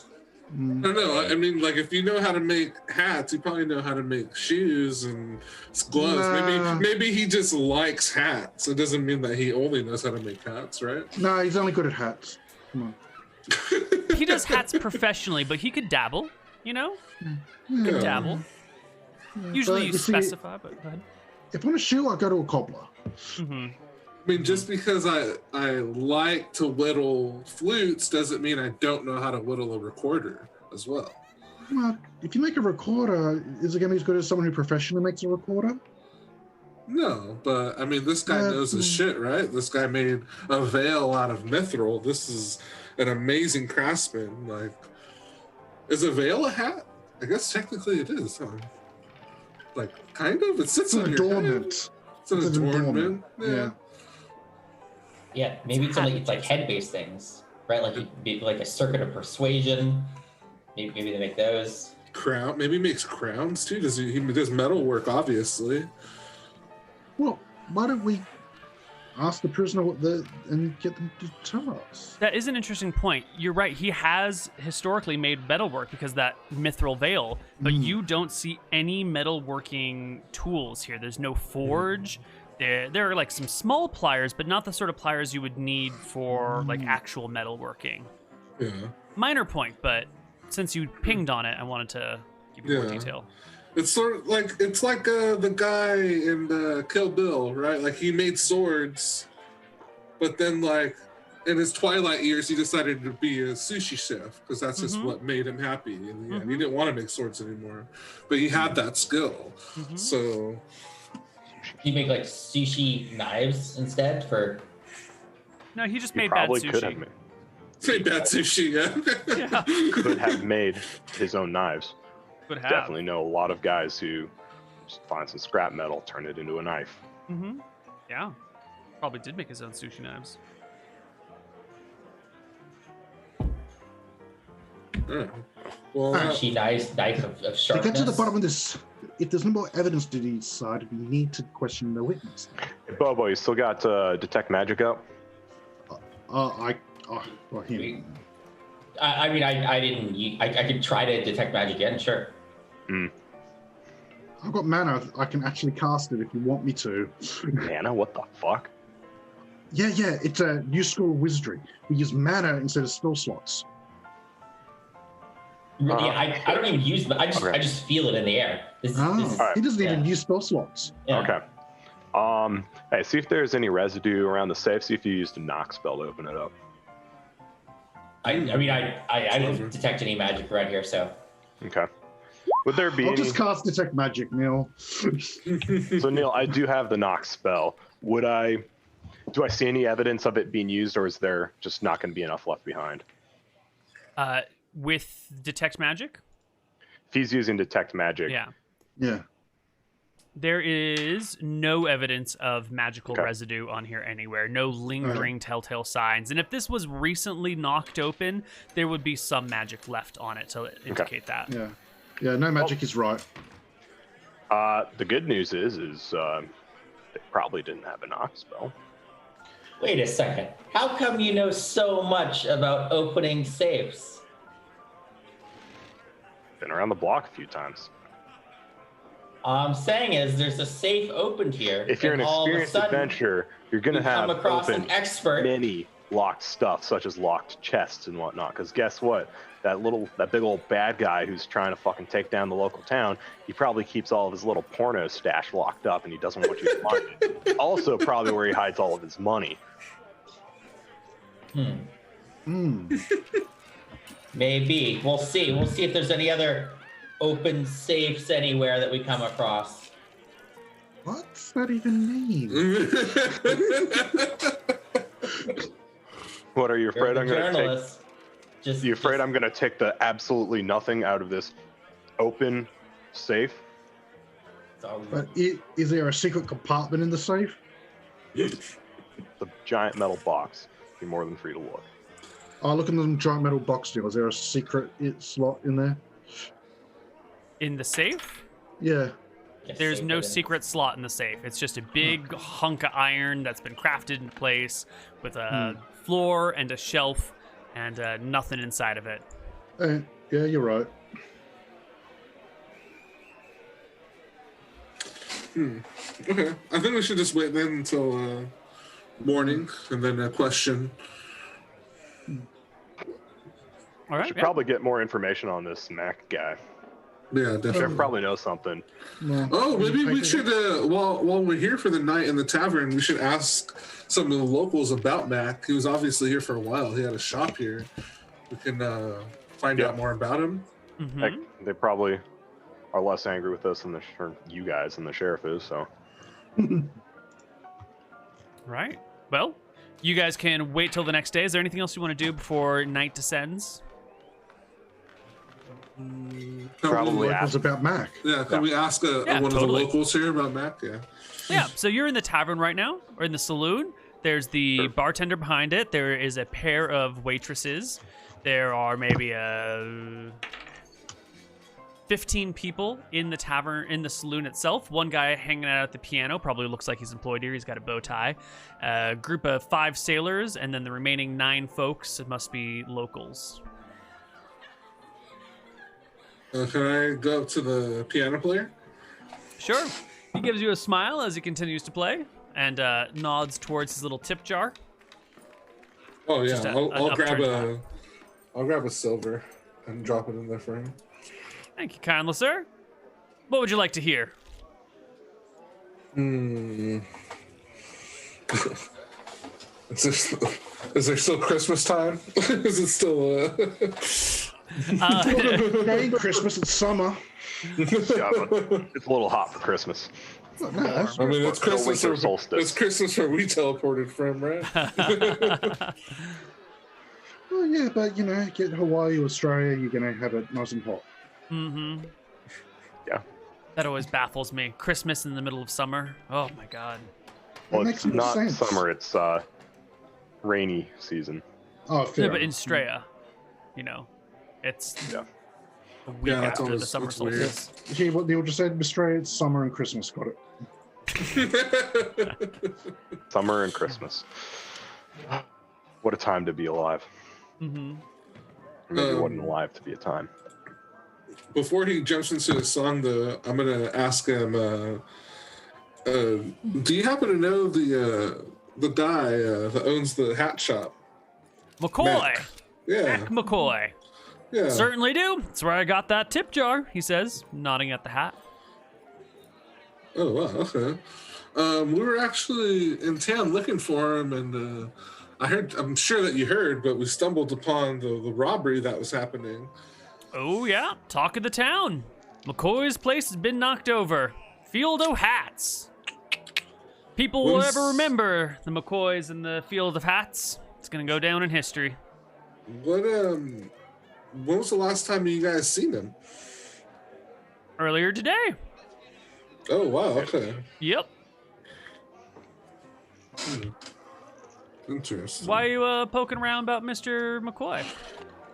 I don't know. I mean, like if you know how to make hats, you probably know how to make shoes and gloves. Maybe he just likes hats. It doesn't mean that he only knows how to make hats, right? No, he's only good at hats. Come on. He does hats professionally, but he could dabble, you know? Could dabble. Usually you specify, but go ahead. If I'm a shoe, I go to a cobbler. Mm-hmm. I mean, just because I like to whittle flutes doesn't mean I don't know how to whittle a recorder as well. Well, if you make a recorder, is it going to be as good as someone who professionally makes a recorder? No, but I mean, this guy knows his shit, right? This guy made a veil out of mithril. This is an amazing craftsman. Like, is a veil a hat? I guess technically it is, huh? Like, kind of? It sits on your head. It's an adornment. Yeah. Yeah, maybe it's like head-based things, right? Like maybe like a circuit of persuasion. Maybe they make those. Crown. Maybe he makes crowns too. He does metal work, obviously. Well, why don't we ask the prisoner and get them to tell us? That is an interesting point. You're right. He has historically made metalwork because of that mithril veil, but you don't see any metalworking tools here. There's no forge. There are like some small pliers, but not the sort of pliers you would need for like actual metalworking. Yeah. Minor point, but since you pinged on it, I wanted to give you more detail. It's sort of like the guy in Kill Bill, right? Like he made swords, but then like in his twilight years, he decided to be a sushi chef because that's just what made him happy in the end. He didn't want to make swords anymore, but he had that skill. So he make like sushi knives instead for. No, he just He made bad probably sushi. could have made, bad sushi, yeah. could have made his own knives. Could have. Definitely know a lot of guys who just find some scrap metal, turn it into a knife. Yeah. Probably did make his own sushi knives. Well, Sushi knife of To sharpness. get to the bottom of this, if there's no more evidence to decide, we need to question the witness. Hey, Bobo, you still got detect magic up? Him. I mean, I didn't. I could try to detect magic again, sure. I've got mana. I can actually cast it if you want me to. Mana? What the fuck? Yeah, it's a new school of wizardry. We use mana instead of spell slots. Yeah, I don't even use them. I just feel it in the air. This is, He doesn't even use spell slots. yeah. Okay. Hey, see if there's any residue around the safe. See if you used a knock spell to open it up. I mean, I didn't detect any magic around here, so. Okay. Would there be I'll any... just cast Detect Magic, Neal. So, Neal, I do have the knock spell. Do I see any evidence of it being used, or is there just not going to be enough left behind? With detect magic? If he's using detect magic. Yeah. There is no evidence of magical residue on here anywhere. No lingering telltale signs. And if this was recently knocked open, there would be some magic left on it to indicate that. Yeah, no magic is right. The good news is they probably didn't have a knock spell. Wait a second. How come you know so much about opening safes? Been around the block a few times. All I'm saying is there's a safe opened here. If you're an and all of a experienced sudden, adventurer, you're going to you have come across opened an expert. many locked stuff, such as locked chests and whatnot. Because guess what? That big old bad guy who's trying to fucking take down the local town, he probably keeps all of his little porno stash locked up, and he doesn't want you to find it. Also, probably where he hides all of his money. Maybe. We'll see. We'll see if there's any other open safes anywhere that we come across. What's that even mean? What are you afraid I'm going to take? You afraid I'm going to take the absolutely nothing out of this open safe? But is there a secret compartment in the safe? The giant metal box. You're more than free to look. Oh, look in the giant metal box deal. Is there a secret slot in there? In the safe? Yeah. There's no secret slot in the safe. It's just a big hunk of iron that's been crafted into place with a floor and a shelf and nothing inside of it. Yeah, you're right. Okay. I think we should just wait then until morning and then question. All We right. should Yeah. probably get more information on this Mac guy. Yeah, Sheriff definitely. probably knows something. Yeah. Oh, maybe we Take it. should, while we're here for the night in the tavern, we should ask some of the locals about Mac. He was obviously here for a while. He had a shop here. We can find Yeah. out more about him. Mhm. Heck, they probably are less angry with us than or you guys than the sheriff is. So Right. Well, you guys can wait till the next day. Is there anything else you want to do before night descends? Probably It was about Mac. Yeah, can we ask Yeah, one totally. of the locals here about Mac? Yeah. Yeah, so you're in the tavern right now, or in the saloon. There's the bartender behind it. There is a pair of waitresses. There are maybe 15 people in the tavern, in the saloon itself. One guy hanging out at the piano, probably looks like he's employed here. He's got a bow tie. A group of 5 sailors, and then the remaining 9 folks must be locals. Can I go up to the piano player? Sure. He gives you a smile as he continues to play, and nods towards his little tip jar. Oh yeah, Just I'll grab upturned I'll grab a silver and drop it in there for him. Thank you kindly, sir. What would you like to hear? Is there still Christmas time? Is it still? It ain't Christmas, it's summer. yeah, but it's a little hot for Christmas. No, that's- I mean, it's Still Christmas. winter solstice. It's Christmas where we teleported from, right? well, yeah, but you know, get Hawaii, Australia, you're gonna have it nice and hot. Mm-hmm. Yeah. That always baffles me. Christmas in the middle of summer. Oh my god. Well, makes it's more not sense. summer. It's rainy season. Oh, fair. Yeah, but in Straya, you know, it's Yeah. a week Yeah, that's after the always- summer that's weird. solstice. See what Neal just said? Australia, it's summer and Christmas. Got it. Summer and Christmas. What a time to be alive. Mm-hmm. Or maybe it wasn't alive to be a time. Before he jumps into the song, though, I'm gonna ask him. Do you happen to know the guy that owns the hat shop? McCoy. Mac. Yeah, Mac McCoy. yeah. Certainly do. That's where I got that tip jar, he says, nodding at the hat. Oh wow, okay. We were actually in town looking for him, and I'm sure that you heard, but we stumbled upon the robbery that was happening. Oh, yeah. Talk of the town. McCoy's place has been knocked over. Field o' Hats. People will When's- ever remember the McCoys and the Field of Hats. It's going to go down in history. When was the last time you guys seen him? Earlier today. Oh wow, okay. Yep. Interesting. Why are you poking around about Mr. McCoy?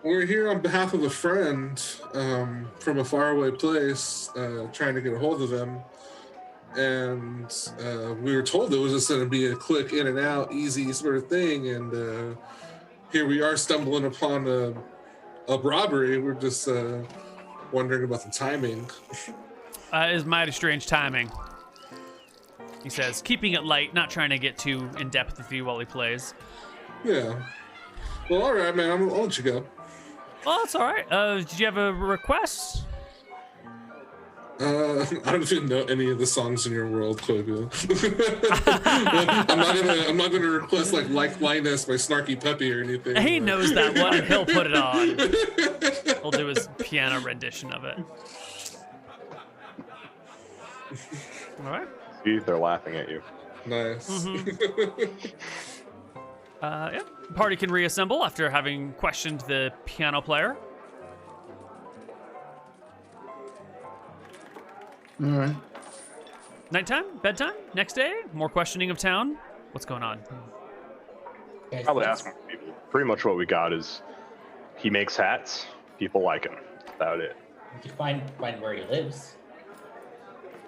We're here on behalf of a friend from a faraway place, trying to get a hold of him. And we were told it was just going to be a quick in and out, easy sort of thing. And here we are stumbling upon a robbery. We're just wondering about the timing. Is mighty strange timing. He says, keeping it light, not trying to get too in depth with you while he plays. Yeah. Well, all right, man. I'll let you go. Well, that's all right. Did you have a request? I don't even know any of the songs in your world, Koibu. I'm not gonna request like Linus by Snarky Puppy or anything. He knows that one, and he'll put it on. He'll do his piano rendition of it. All right. See, they're laughing at you. Nice. Yeah. Party can reassemble after having questioned the piano player. All right. Nighttime? Bedtime? Next day? More questioning of town? What's going on? Guys, Probably let's- ask more people. Pretty much what we got is he makes hats. People like him. That's about it. We could find where he lives.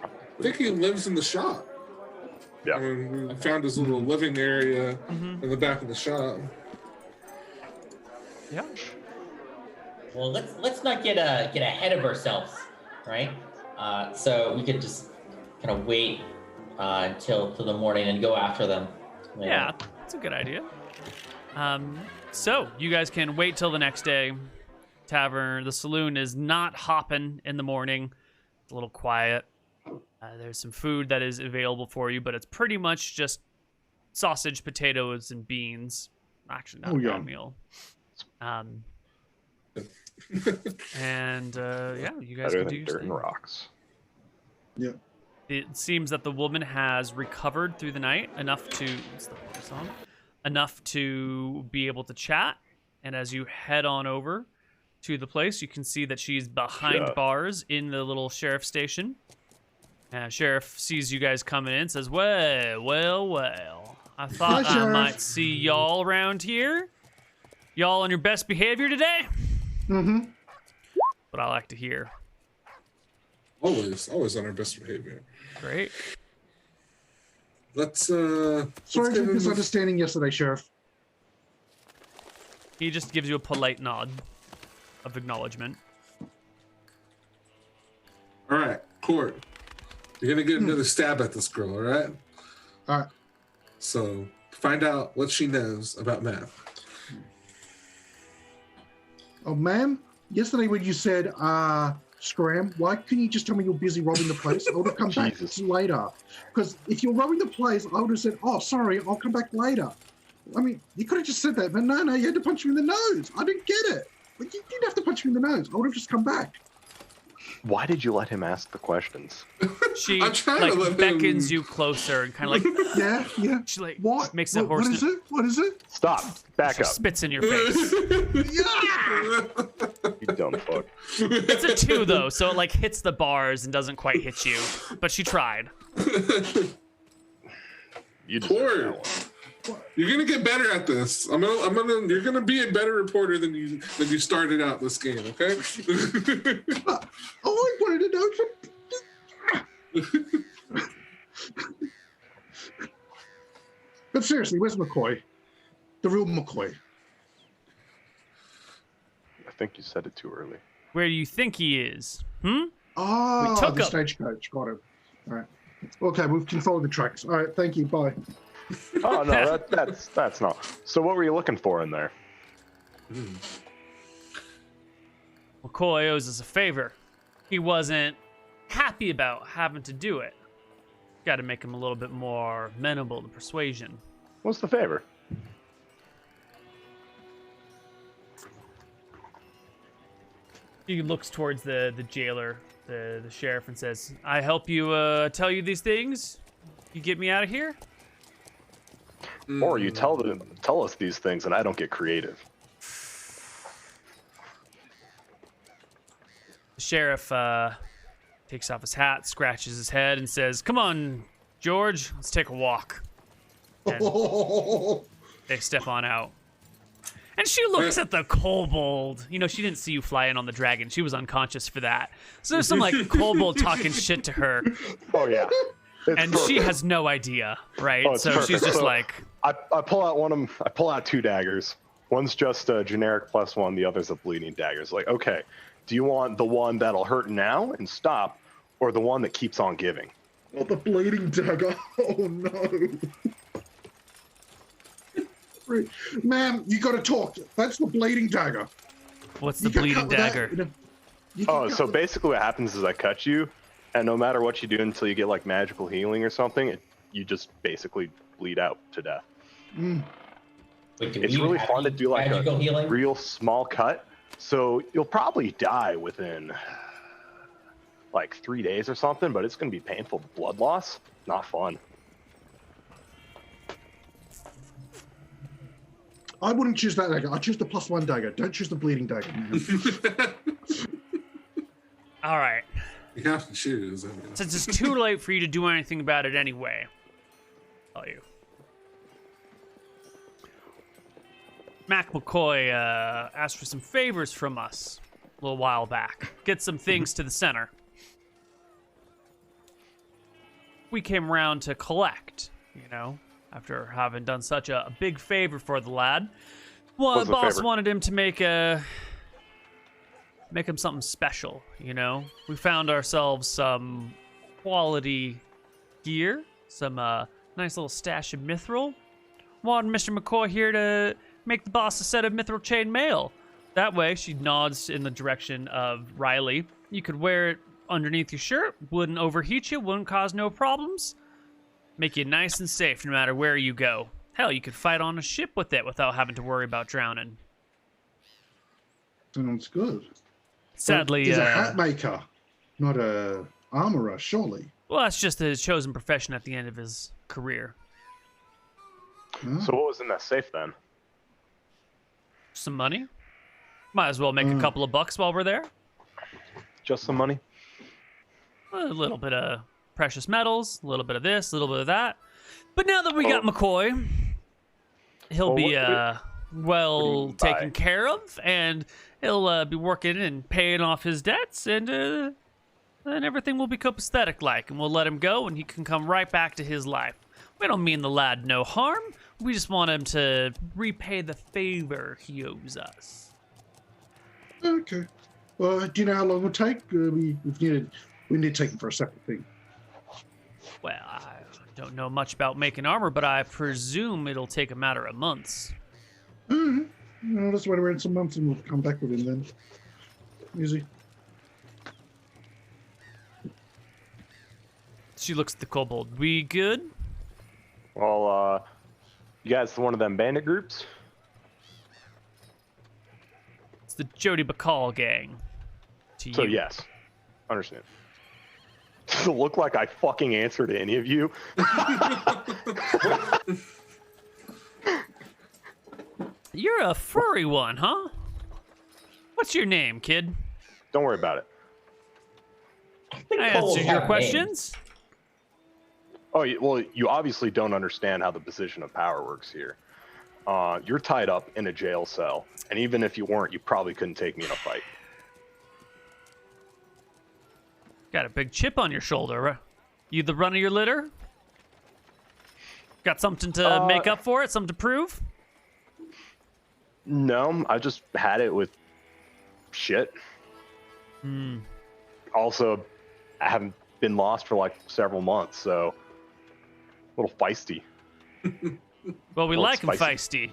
I think he lives in the shop. Yeah. I mean, we found his little living area in the back of the shop. Yeah. Well, let's not get ahead of ourselves, right? So we could just kind of wait till the morning and go after them. later. Yeah, that's a good idea. So you guys can wait till the next day. tavern, the saloon is not hopping in the morning. It's a little quiet. There's some food that is available for you, but it's pretty much just sausage, potatoes, and beans. Actually, not a bad meal. And yeah, you guys Better can do than your dirt thing. and rocks. Yeah. It seems that the woman has recovered through the night enough to enough to be able to chat. And as you head on over to the place, you can see that she's behind bars in the little sheriff station. Sheriff sees you guys coming in, says, well. I thought I might see y'all around here. Y'all on your best behavior today? Mm-hmm. What I like to hear. Always on our best behavior. Great. Let's Sorry for the misunderstanding yesterday, Sheriff. He just gives you a polite nod of acknowledgement. All right, Court. You're gonna get another stab at this girl, all right? All right. So find out what she knows about math. Oh, ma'am, yesterday when you said, scram, why couldn't you just tell me you're busy robbing the place? I would have come back later. Because if you're robbing the place, I would have said, oh, sorry, I'll come back later. I mean, you could have just said that, but no, you had to punch me in the nose. I didn't get it. Like, you didn't have to punch me in the nose. I would have just come back. Why did you let him ask the questions? She I'm trying to let beckons him... you closer and kind of like Yeah. she like What? makes a horse. What is it? Stop. Back She up. spits in your face. Yeah! You dumb fuck. It's a 2 though, so it like hits the bars and doesn't quite hit you. But she tried. You deserve Court. that one. You're gonna get better at this. You're gonna be a better reporter than you started out this game, okay? All I wanted to know. But seriously, where's McCoy? The real McCoy. I think you said it too early. Where do you think he is? Oh, We took the him. stagecoach. Got him. All right. Okay, we can follow the tracks. All right, thank you. Bye. Oh no, that's not. So what were you looking for in there? McCoy owes us a favor. He wasn't happy about having to do it. Got to make him a little bit more amenable to persuasion. What's the favor? He looks towards the jailer, the sheriff, and says, I help you tell you these things? You get me out of here? Or you tell us these things and I don't get creative. The sheriff takes off his hat, scratches his head, and says, come on, George, let's take a walk. And they step on out. And she looks at the kobold. You know, she didn't see you fly in on the dragon. She was unconscious for that. So there's some, like, kobold talking shit to her. Oh, yeah. And she has no idea, right? Oh, it's so perfect. she's just So, like... I pull out I pull out 2 daggers. One's just a generic +1. The other's a bleeding dagger. It's like, okay, do you want the one that'll hurt now and stop, or the one that keeps on giving? Oh, the bleeding dagger. Oh, no. Ma'am, you got to talk. That's the bleeding dagger. What's the You got bleeding cut with that, dagger? you know. You Oh, got so cut- basically what happens is I cut you, and no matter what you do until you get like magical healing or something, you just basically bleed out to death. Wait, do It's we really have fun to any do like magical a healing? real small cut. So you'll probably die within like 3 days or something, but it's going to be painful. Blood loss, not fun. I wouldn't choose that dagger. I'd choose the +1 dagger. Don't choose the bleeding dagger, man. All right. You have to choose. I mean. Since it's too late for you to do anything about it anyway, I'll tell you. Mac McCoy asked for some favors from us a little while back. Get some things to the center. We came around to collect, you know, after having done such a big favor for the lad. Well, What's the the boss favor? wanted him to make him something special, you know? We found ourselves some quality gear, some nice little stash of mithril. Wanted Mr. McCoy here to make the boss a set of mithril chain mail. That way, she nods in the direction of Riley. You could wear it underneath your shirt. Wouldn't overheat you. Wouldn't cause no problems. Make you nice and safe no matter where you go. Hell, you could fight on a ship with it without having to worry about drowning. Sounds good. Sadly, he's a hat maker, not a armorer, surely. Well, that's just his chosen profession at the end of his career. Huh? So what was in that safe then? Some money. Might as well make a couple of bucks while we're there. Just some money? A little bit of precious metals, a little bit of this, a little bit of that. But now that we got McCoy, he'll be well taken care of, and he'll be working and paying off his debts, and everything will be copacetic-like, and we'll let him go, and he can come right back to his life. We don't mean the lad no harm. We just want him to repay the favor he owes us. Okay. Well, do you know how long it'll take? We need to take him for a separate thing. Well, I don't know much about making armor, but I presume it'll take a matter of months. Alright. No, let's wait around some months and we'll come back with him then. Easy. She looks at the kobold. We good? Well, you guys one of them bandit groups? It's the Jody Bacall gang. To So you. yes, understand. Does it look like I fucking answer to any of you? You're a furry one, huh? What's your name, kid? Don't worry about it. Can I answer your questions? Oh, well, you obviously don't understand how the position of power works here. You're tied up in a jail cell, and even if you weren't, you probably couldn't take me in a fight. Got a big chip on your shoulder. You the run of your litter? Got something to make up for it? Something to prove? No, I just had it with shit. Also, I haven't been lost for like several months, so a little feisty. Well, we Well, like it's him feisty.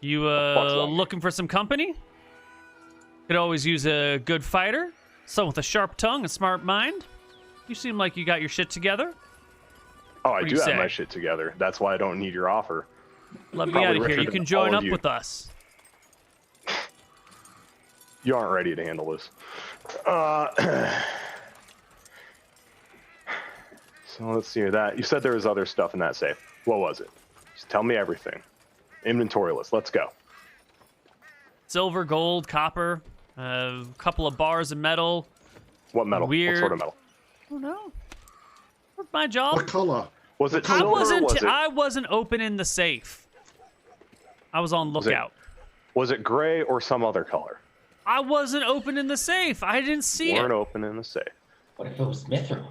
You fuck's wrong? looking for some company? Could always use a good fighter, someone with a sharp tongue and smart mind. You seem like you got your shit together. Oh, I do do you have say? my shit together. That's why I don't need your offer. Let me Probably out of here. richer You can than join all of up you. with us. You aren't ready to handle this. So let's see that. You said there was other stuff in that safe. What was it? Just tell me everything. Inventory list. Let's go. Silver, gold, copper, a couple of bars of metal. What metal? Weird. What sort of metal? I don't know. That's my job. What color? Was it I silver? wasn't. Was it, I wasn't opening the safe. I was on lookout. was it gray or some other color? I wasn't opening the safe. I didn't see Weren't it. opening the safe. What if it was Mithril?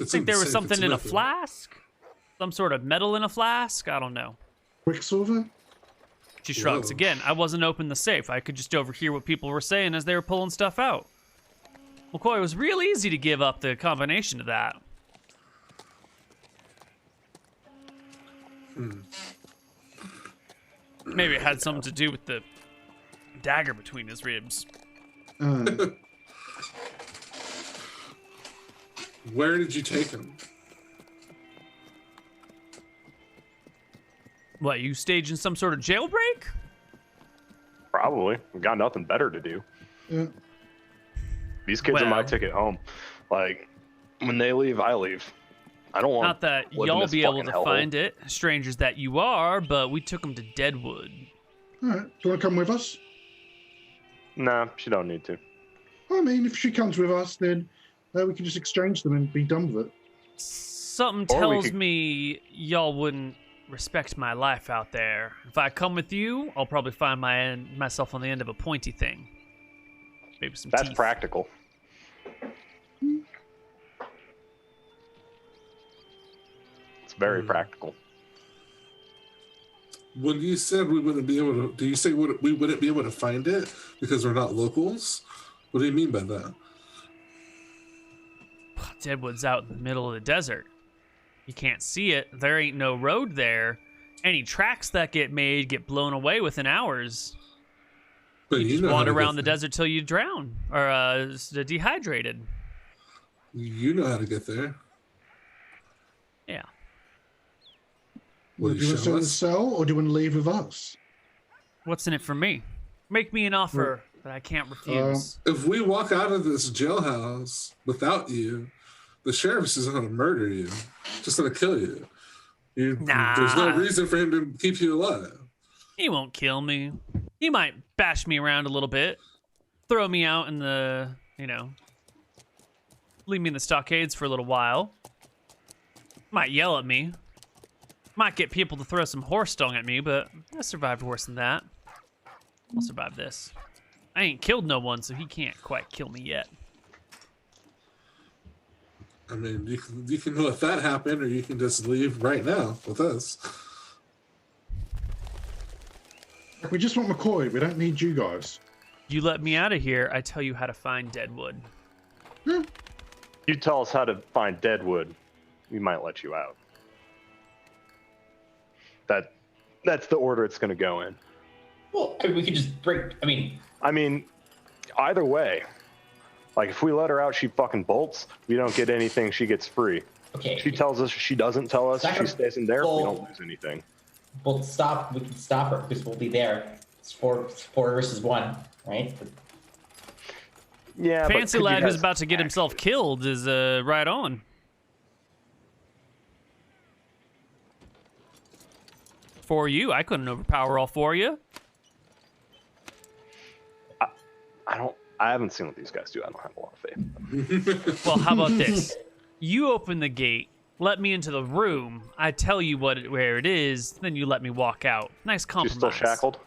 I think there was something in a flask. Some sort of metal in a flask. I don't know. Quicksilver? She shrugs Whoa. again. I wasn't opening the safe. I could just overhear what people were saying as they were pulling stuff out. McCoy, it was real easy to give up the combination to that. Maybe it had something to do with the dagger between his ribs. Where did you take him? What, you staging some sort of jailbreak? Probably. We've got nothing better to do. Yeah. These kids are my Well. ticket home. Like, when they leave, I leave. I don't want Not that to live in y'all this be able fucking to hellhole. find it, strangers that you are, but we took them to Deadwood. All right. Do you want to come with us? Nah, she don't need to. I mean, if she comes with us, then we can just exchange them and be done with it. Something Or we tells could- me y'all wouldn't respect my life out there. If I come with you, I'll probably find myself on the end of a pointy thing. Maybe some That's teeth. practical. It's very practical. When you said we wouldn't be able to, do you say we wouldn't be able to find it because we're not locals? What do you mean by that? Deadwood's out in the middle of the desert. You can't see it. There ain't no road there. Any tracks that get made get blown away within hours. But You just know how wander to get around the there. desert till you drown or dehydrated. You know how to get there. Yeah. Will Do you you want to show sell the us? cell, or do you want to leave with us? What's in it for me? Make me an offer that I can't refuse. If we walk out of this jailhouse without you, the sheriff's is going to murder you. Just going to kill you. Nah. There's no reason for him to keep you alive. He won't kill me. He might bash me around a little bit, throw me out in the, leave me in the stockades for a little while. Might yell at me. Might get people to throw some horse dung at me, but I survived worse than that. I'll survive this. I ain't killed no one, so he can't quite kill me yet. I mean, you can let that happen, or you can just leave right now with us. We just want McCoy. We don't need you guys. You let me out of here, I tell you how to find Deadwood. You tell us how to find Deadwood, we might let you out. That's the order it's going to go in. Well, I mean, we could just break. I mean, Either way, like if we let her out, she fucking bolts. We don't get anything. She gets free. okay. She tells us. She doesn't tell us. She stays in there. We don't lose anything. We'll stop. We can stop her because we'll be there. It's four versus one, right? Yeah. Fancy but lad Koibu who's has about to get himself killed is right on. For you, I couldn't overpower all four of you. I haven't seen what these guys do. I don't have a lot of faith in them. Well, how about this? You open the gate, let me into the room. I tell you where it is, then you let me walk out. Nice She's compromise. still shackled.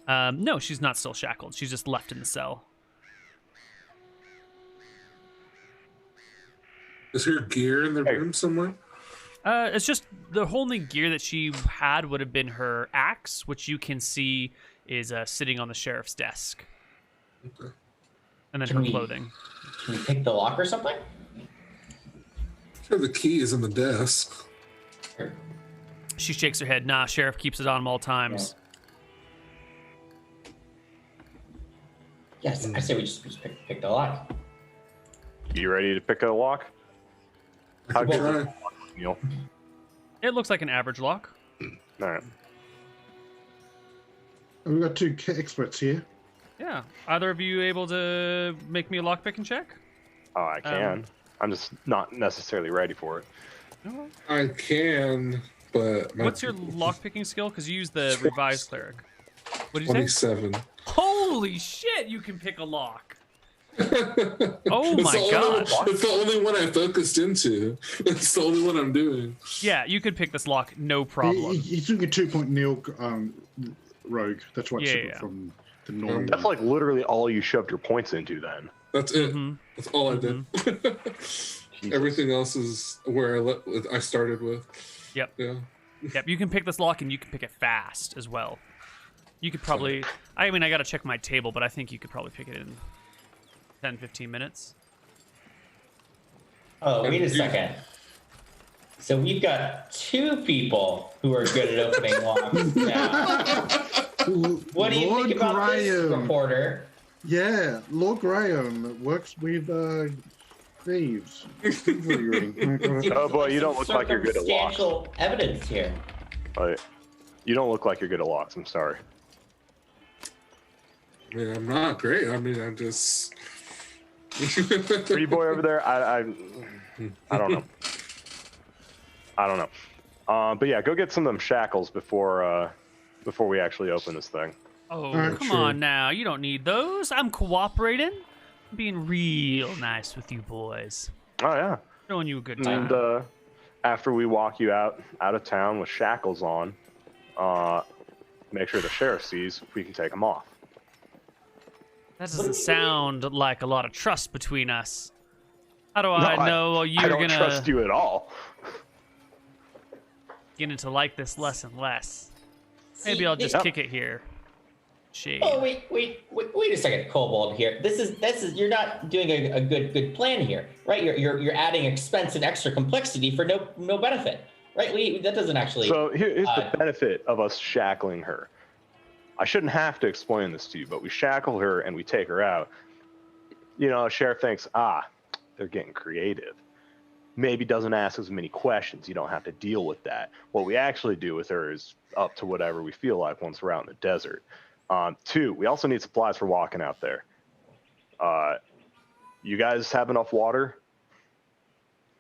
No, she's not still shackled. She's just left in the cell. Is her gear in the room somewhere? It's just the only gear that she had would have been her axe, which you can see is sitting on the sheriff's desk. Okay. And then Can her we- clothing. Can we pick the lock or something? Sure, the key is in the desk. Or- She shakes her head. Nah, sheriff keeps it on him all times. Yes, I say we just pick the lock. You ready to pick a lock? I How can good try. is it, Neal? It looks like an average lock. All right. We've got two experts here. Yeah. Either of you able to make me a lockpicking check? Oh, I can. I'm just not necessarily ready for it. No. I can, but my What's your lockpicking skill? Because you use the revised cleric. What did you say? 27. Holy shit! You can pick a lock. Oh It's my the only god! one- it's the only one I focused into. It's the only one I'm doing. Yeah, you could pick this lock, no problem. He's doing a 2-point Neal rogue. That's why it's Yeah, separate yeah. from the normal. That's like literally all you shoved your points into then. That's it. Mhm. That's all I did. Everything else is where I started with. Yep. Yeah. Yep, you can pick this lock and you can pick it fast as well. You could probably, I mean, I gotta check my table, but I think you could probably pick it in 10, 15 minutes. Oh, wait a second. So we've got two people who are good at opening locks now. What do you Lord think about this, Graham. reporter? Yeah, Lord Graham works with thieves. Oh boy, you don't look like you're good at locks. Circumstantial evidence here. You don't look like you're good at locks. I'm sorry. I mean, I'm not great. I mean, I'm just. Pretty boy over there. I don't know. I don't know. But yeah, go get some of them shackles before we actually open this thing. Oh, Alright, come sure. on now. You don't need those. I'm cooperating. I'm being real nice with you boys. Oh yeah. Showing you a good time. And after we walk you out of town with shackles on, make sure the sheriff sees we can take them off. That doesn't sound like a lot of trust between us. How do I know you're I don't gonna trust you at all. get to like this less and less? Maybe I'll just Yep. kick it here. Shade. Oh wait a second, Kobold here. This is you're not doing a good plan here, right? You're adding expense and extra complexity for no benefit. right? That doesn't actually. So here's the benefit of us shackling her. I shouldn't have to explain this to you, but we shackle her and we take her out. You know, sheriff thinks, they're getting creative. Maybe doesn't ask as many questions. You don't have to deal with that. What we actually do with her is up to whatever we feel like once we're out in the desert. 2, we also need supplies for walking out there. You guys have enough water?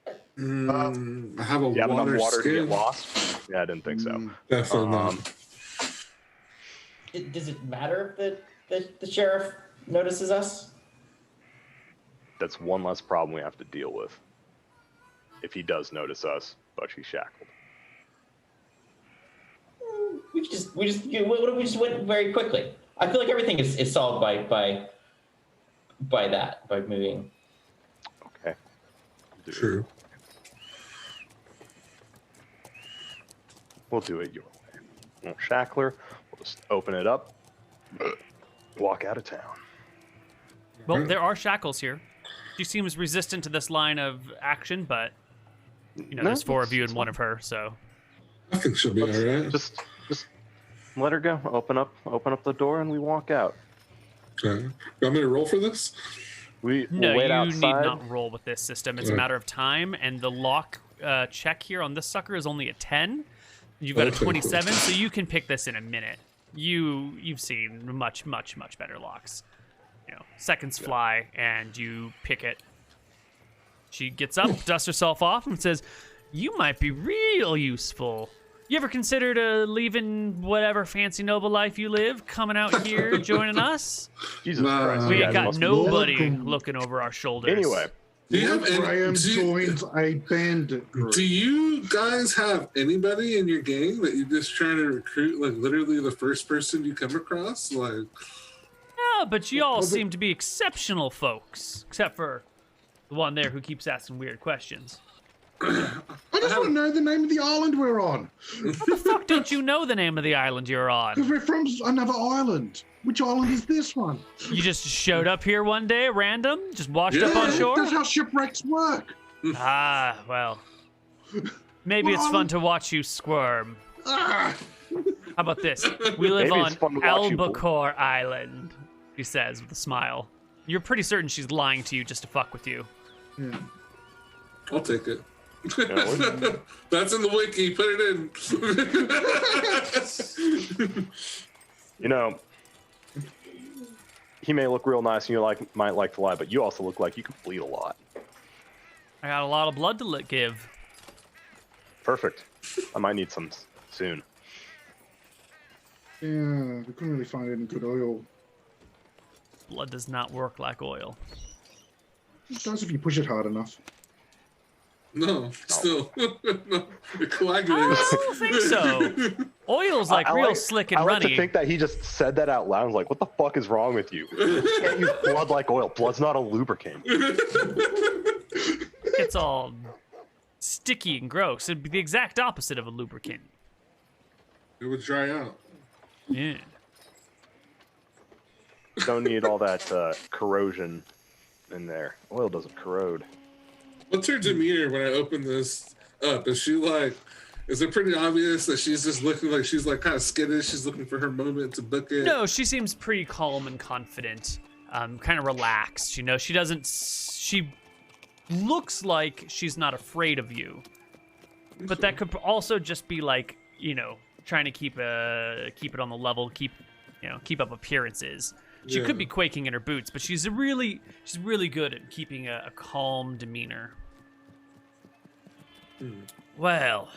I have a You have enough water skin. to get lost? Yeah, I didn't think so. Definitely not. Does it matter that the sheriff notices us? That's one less problem we have to deal with. If he does notice us, but she's shackled. We just went very quickly. I feel like everything is solved by moving. Okay. True. We'll do it your way. We'll shackle her. We'll just open it up. Walk out of town. Well, there are shackles here. She seems resistant to this line of action, but there's 4 of you and 1 of her, so I think she'll be all right. Just let her go. Open up the door, and we walk out. Okay. You want me to roll for this? We'll no, wait you outside. need not roll with this system. It's a matter of time, and the lock check here on this sucker is only a 10. You've got a 27, so you can pick this in a minute. You've seen much better locks. Seconds fly, and you pick it. She gets up, dusts herself off, and says, "You might be real useful. You ever considered leaving whatever fancy noble life you live, coming out here, joining us? Jesus Christ. We you ain't guys got must be- nobody looking over our shoulders." Anyway, Do you have Graham joins a bandit group. Do you guys have anybody in your gang that you're just trying to recruit, like literally the first person you come across? Like, Yeah, but you all seem to be exceptional folks, except for the one there who keeps asking weird questions. I just want to know the name of the island we're on. How the fuck don't you know the name of the island you're on? Because we're from another island. Which island is this one? You just showed up here one day, random? Just washed up on shore? That's how shipwrecks work. Ah, well. Maybe it's fun to watch you squirm. Ah. How about this? We live Maybe on it's fun to watch you Albacore Island, he says with a smile. You're pretty certain she's lying to you just to fuck with you. Yeah. I'll take it. Yeah, That's in the wiki. Put it in. you know, he may look real nice and you might like to lie, but you also look like you can bleed a lot. I got a lot of blood to give. Perfect. I might need some soon. Yeah, we couldn't really find any good oil. Blood does not work like oil. It does if you push it hard enough. No, still. No, it coagulates. I don't think so. Oil's like I real like- slick and I like runny. to think that he just said that out loud. I was like, what the fuck is wrong with you? You can't use blood like oil. Blood's not a lubricant. It's all sticky and gross. It'd be the exact opposite of a lubricant. It would dry out. Yeah. Don't need all that corrosion in there. Oil doesn't corrode. What's her demeanor when I open this up? Is she like, is it pretty obvious that she's just looking like she's like kind of skittish? She's looking for her moment to book it? No, she seems pretty calm and confident, kind of relaxed. She looks like she's not afraid of you. But that could also just be like, trying to keep it on the level, keep up appearances. She could be quaking in her boots, but she's really good at keeping a calm demeanor. Well.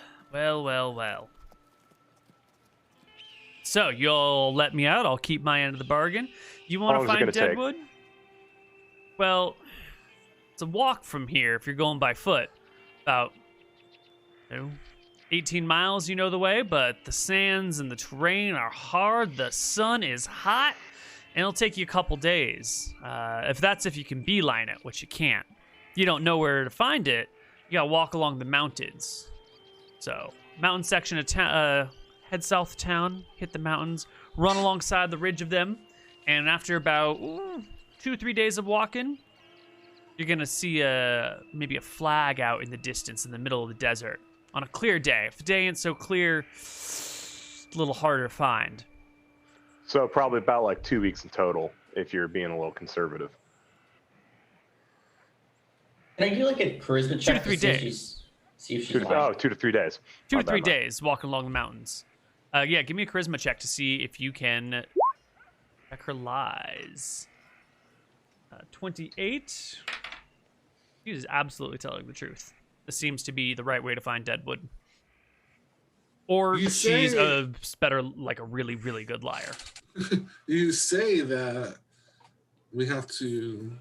So you'll let me out. I'll keep my end of the bargain. You want to How long find is it gonna take? Deadwood? Well, it's a walk from here if you're going by foot. About 18 miles, you know the way, but the sands and the terrain are hard. The sun is hot, and it'll take you a couple days. If you can beeline it, which you can't. You don't know where to find it. You gotta walk along the mountains. So, mountain section of town, head south of town, hit the mountains, run alongside the ridge of them, and after about 2 or 3 days of walking, you're gonna see maybe a flag out in the distance in the middle of the desert on a clear day. If the day ain't so clear, it's a little harder to find. So probably about like 2 weeks in total, if you're being a little conservative. Can I do like a charisma check 2 to 3 days. See if she's lying? Oh, 2 to 3 days. 2 to My 3 bad. days walking along the mountains. Yeah, give me a charisma check to see if you can check her lies. 28. She is absolutely telling the truth. This seems to be the right way to find deadwood. Or You she's say- better, like a really, really good liar. You say that we have to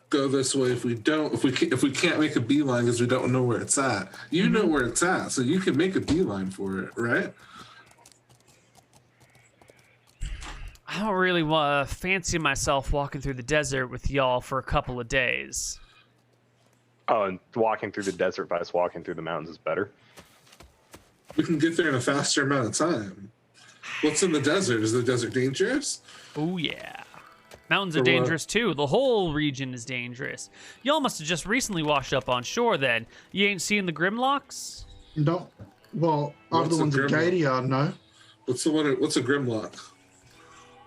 go this way if we can't make a beeline because we don't know where it's at. You know where it's at, so you can make a beeline for it, right? I don't really fancy myself walking through the desert with y'all for a couple of days. Oh, and walking through the desert versus walking through the mountains is better. We can get there in a faster amount of time. What's in the desert? Is the desert dangerous? Oh, yeah. Mountains are For what? dangerous, too. The whole region is dangerous. Y'all must have just recently washed up on shore, then. You ain't seen the Grimlocks? No. Well, other What's a ones at Grimlock? Gadia, no. What's a Grimlock?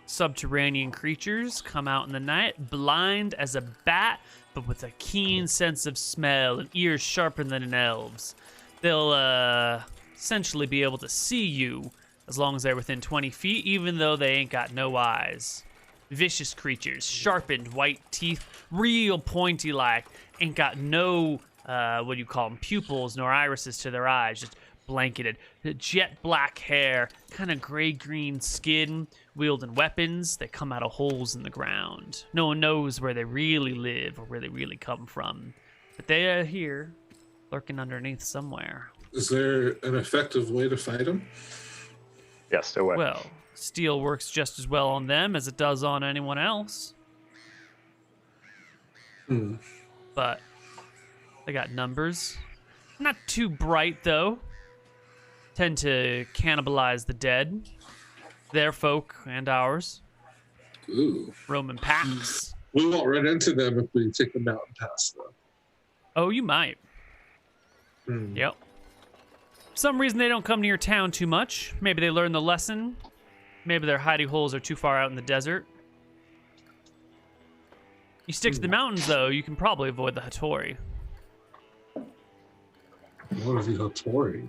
Subterranean creatures come out in the night, blind as a bat, but with a keen sense of smell and ears sharper than an elf's. They'll essentially be able to see you as long as they're within 20 feet, even though they ain't got no eyes. Vicious creatures, sharpened white teeth, real pointy like, ain't got no, what do you call them, pupils nor irises to their eyes, just blanketed. Jet black hair, kind of gray-green skin, wielding weapons that come out of holes in the ground. No one knows where they really live or where they really come from, but they are here, lurking underneath somewhere. Is there an effective way to fight them? Yes, away. Well, steel works just as well on them as it does on anyone else. But they got numbers. Not too bright, though. Tend to cannibalize the dead. Their folk and ours. Ooh. Roman packs. We won't run into them if we take the mountain pass, though. Oh, you might. Yep. For some reason, they don't come near town too much. Maybe they learned the lesson. Maybe their hidey holes are too far out in the desert. You stick to the mountains, though, you can probably avoid the Hattori. What is the Hattori?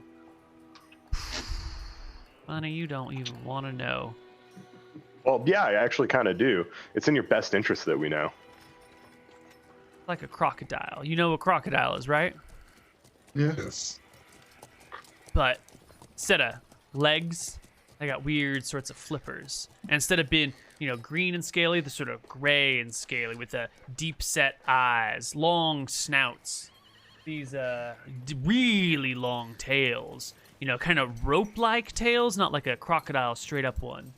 Funny, you don't even want to know. Well, yeah, I actually kind of do. It's in your best interest that we know. Like a crocodile. You know what crocodile is, right? Yeah. Yes. But instead of legs, they got weird sorts of flippers. And instead of being, green and scaly, they're sort of gray and scaly with deep set eyes, long snouts, these really long tails. Kind of rope-like tails, not like a crocodile straight up one.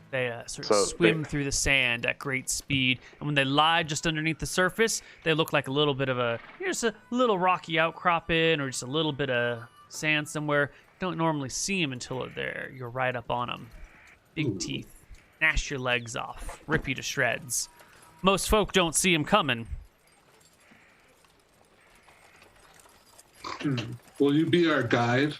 They sort of swim through the sand at great speed, and when they lie just underneath the surface, they look like a little bit of just a little rocky outcropping or just a little bit of sand somewhere. You don't normally see them until you're right up on them. Big teeth, gnash your legs off, rip you to shreds. Most folk don't see them coming. Will you be our guide?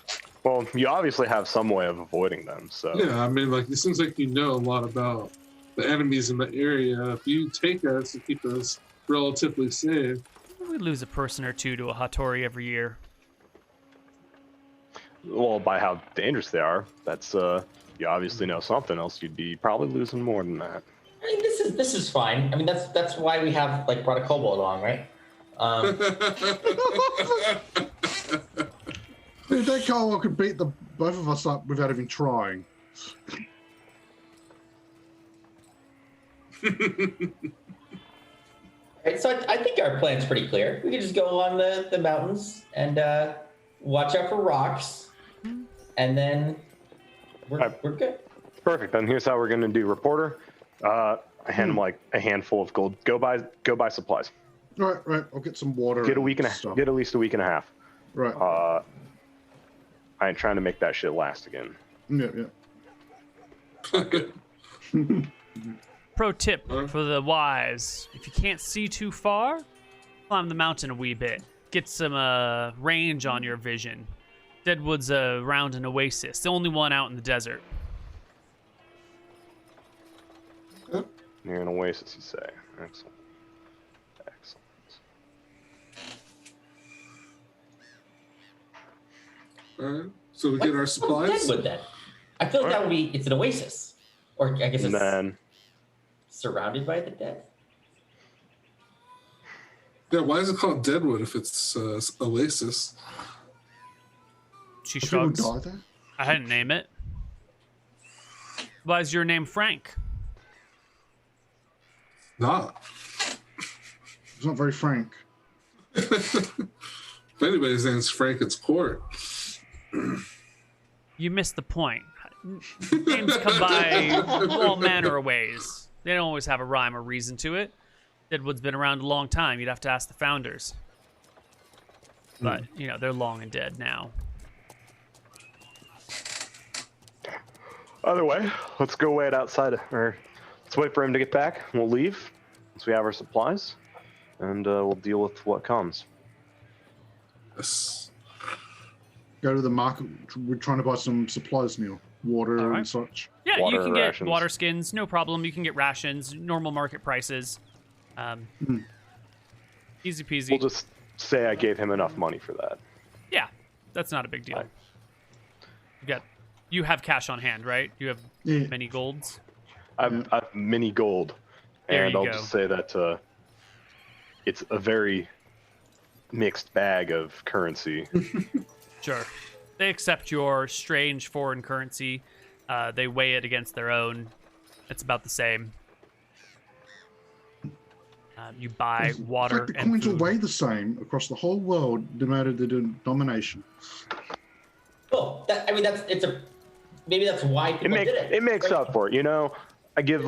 Well, you obviously have some way of avoiding them, so. Yeah, I mean, it seems like you know a lot about the enemies in the area. If you take us to keep us relatively safe. We lose a person or two to a Hattori every year. Well, by how dangerous they are, that's, you obviously know something else. You'd be probably losing more than that. I mean, this is fine. I mean, that's why we have brought a kobold along, right? Dude, that Carl could beat both of us up without even trying. Right, so I think our plan's pretty clear. We can just go along the mountains and watch out for rocks, and then we're good. Perfect. Then here's how we're going to do. Reporter, hand him like a handful of gold. Go buy supplies. Right. I'll get some water. Get stuff. at least a week and a half. Right. I ain't trying to make that shit last again. Yeah. Pro tip for the wise: if you can't see too far, climb the mountain a wee bit. get some range on your vision. Deadwood's around an oasis, the only one out in the desert. Near an oasis, you say. Excellent. Excellent. Alright, so we get our supplies. Deadwood then. I feel like that would be. It's an oasis, or I guess it's And then, surrounded by the dead. Yeah, why is it called Deadwood if it's Oasis? She People shrugs. die there? I hadn't name it. Why is your name Frank? Not. It's not very frank. If anybody's name's Frank, it's Court. You missed the point. Names come by all manner of ways. They don't always have a rhyme or reason to it. Deadwood's been around a long time. You'd have to ask the founders. But, you know, they're long and dead now. either way, let's go wait outside, or let's wait for him to get back. We'll leave once we have our supplies, and we'll deal with what comes. Yes. Go to the market. We're trying to buy some supplies, Neal. Water All right. and such. Yeah, Water you can rations. get water skins, no problem. You can get rations, normal market prices. Easy peasy. We'll just say I gave him enough money for that. Yeah, that's not a big deal. Right. You have cash on hand, right? You have Yeah. many golds. I've mini gold, There and you I'll go. just say that it's a very mixed bag of currency. Sure. They accept your strange foreign currency. They weigh it against their own. It's about the same. You buy In water fact, the and coins food. will weigh the same across the whole world, no matter the denomination. Well, maybe that's why people did it. It makes right? up for it, you know. I give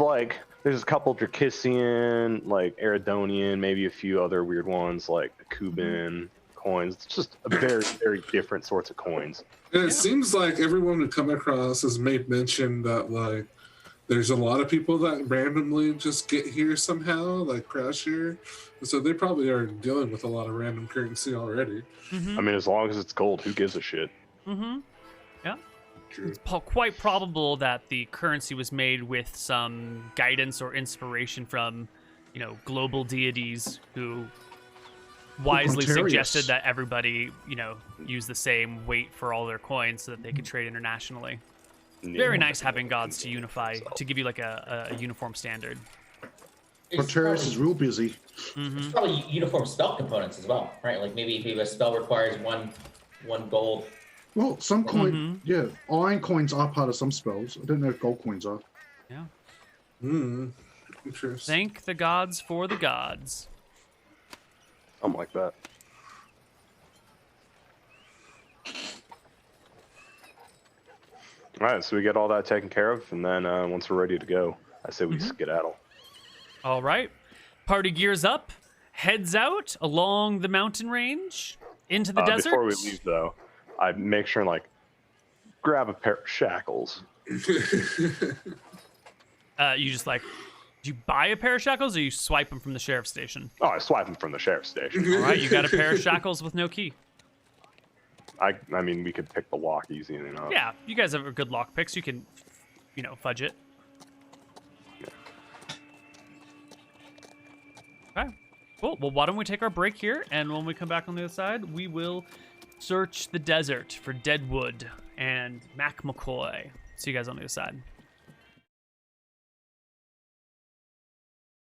there's a couple Drakissian, Eridonian, maybe a few other weird ones like the Cuban coins. It's just a very, very different sorts of coins. And it seems like everyone we come across has made mention that there's a lot of people that randomly just get here somehow, crash here. And so they probably are dealing with a lot of random currency already. I mean, as long as it's gold, who gives a shit? Yeah. True. It's quite probable that the currency was made with some guidance or inspiration from, global deities who wisely Quintarius. suggested that everybody, use the same weight for all their coins so that they could trade internationally. Very nice having gods to unify, to give you a uniform standard. Quintarius is real busy. It's probably uniform spell components as well, right? Like maybe if a spell requires one gold. Well, some coin, yeah, iron coins are part of some spells. I don't know if gold coins are. Yeah. Interesting. Thank the gods for the gods. Something like that. All right, so we get all that taken care of, and then once we're ready to go, I say we skedaddle. All right. Party gears up, heads out along the mountain range into the desert. Before we leave, though, I make sure and grab a pair of shackles. You just do you buy a pair of shackles or you swipe them from the sheriff's station? Oh, I swipe them from the sheriff's station. All right, you got a pair of shackles with no key. I mean, we could pick the lock easy enough. Yeah, you guys have a good lock picks. You can, fudge it. Okay, cool. Well, why don't we take our break here, and when we come back on the other side, we will search the desert for Deadwood and Mac McCoy. See you guys on the other side.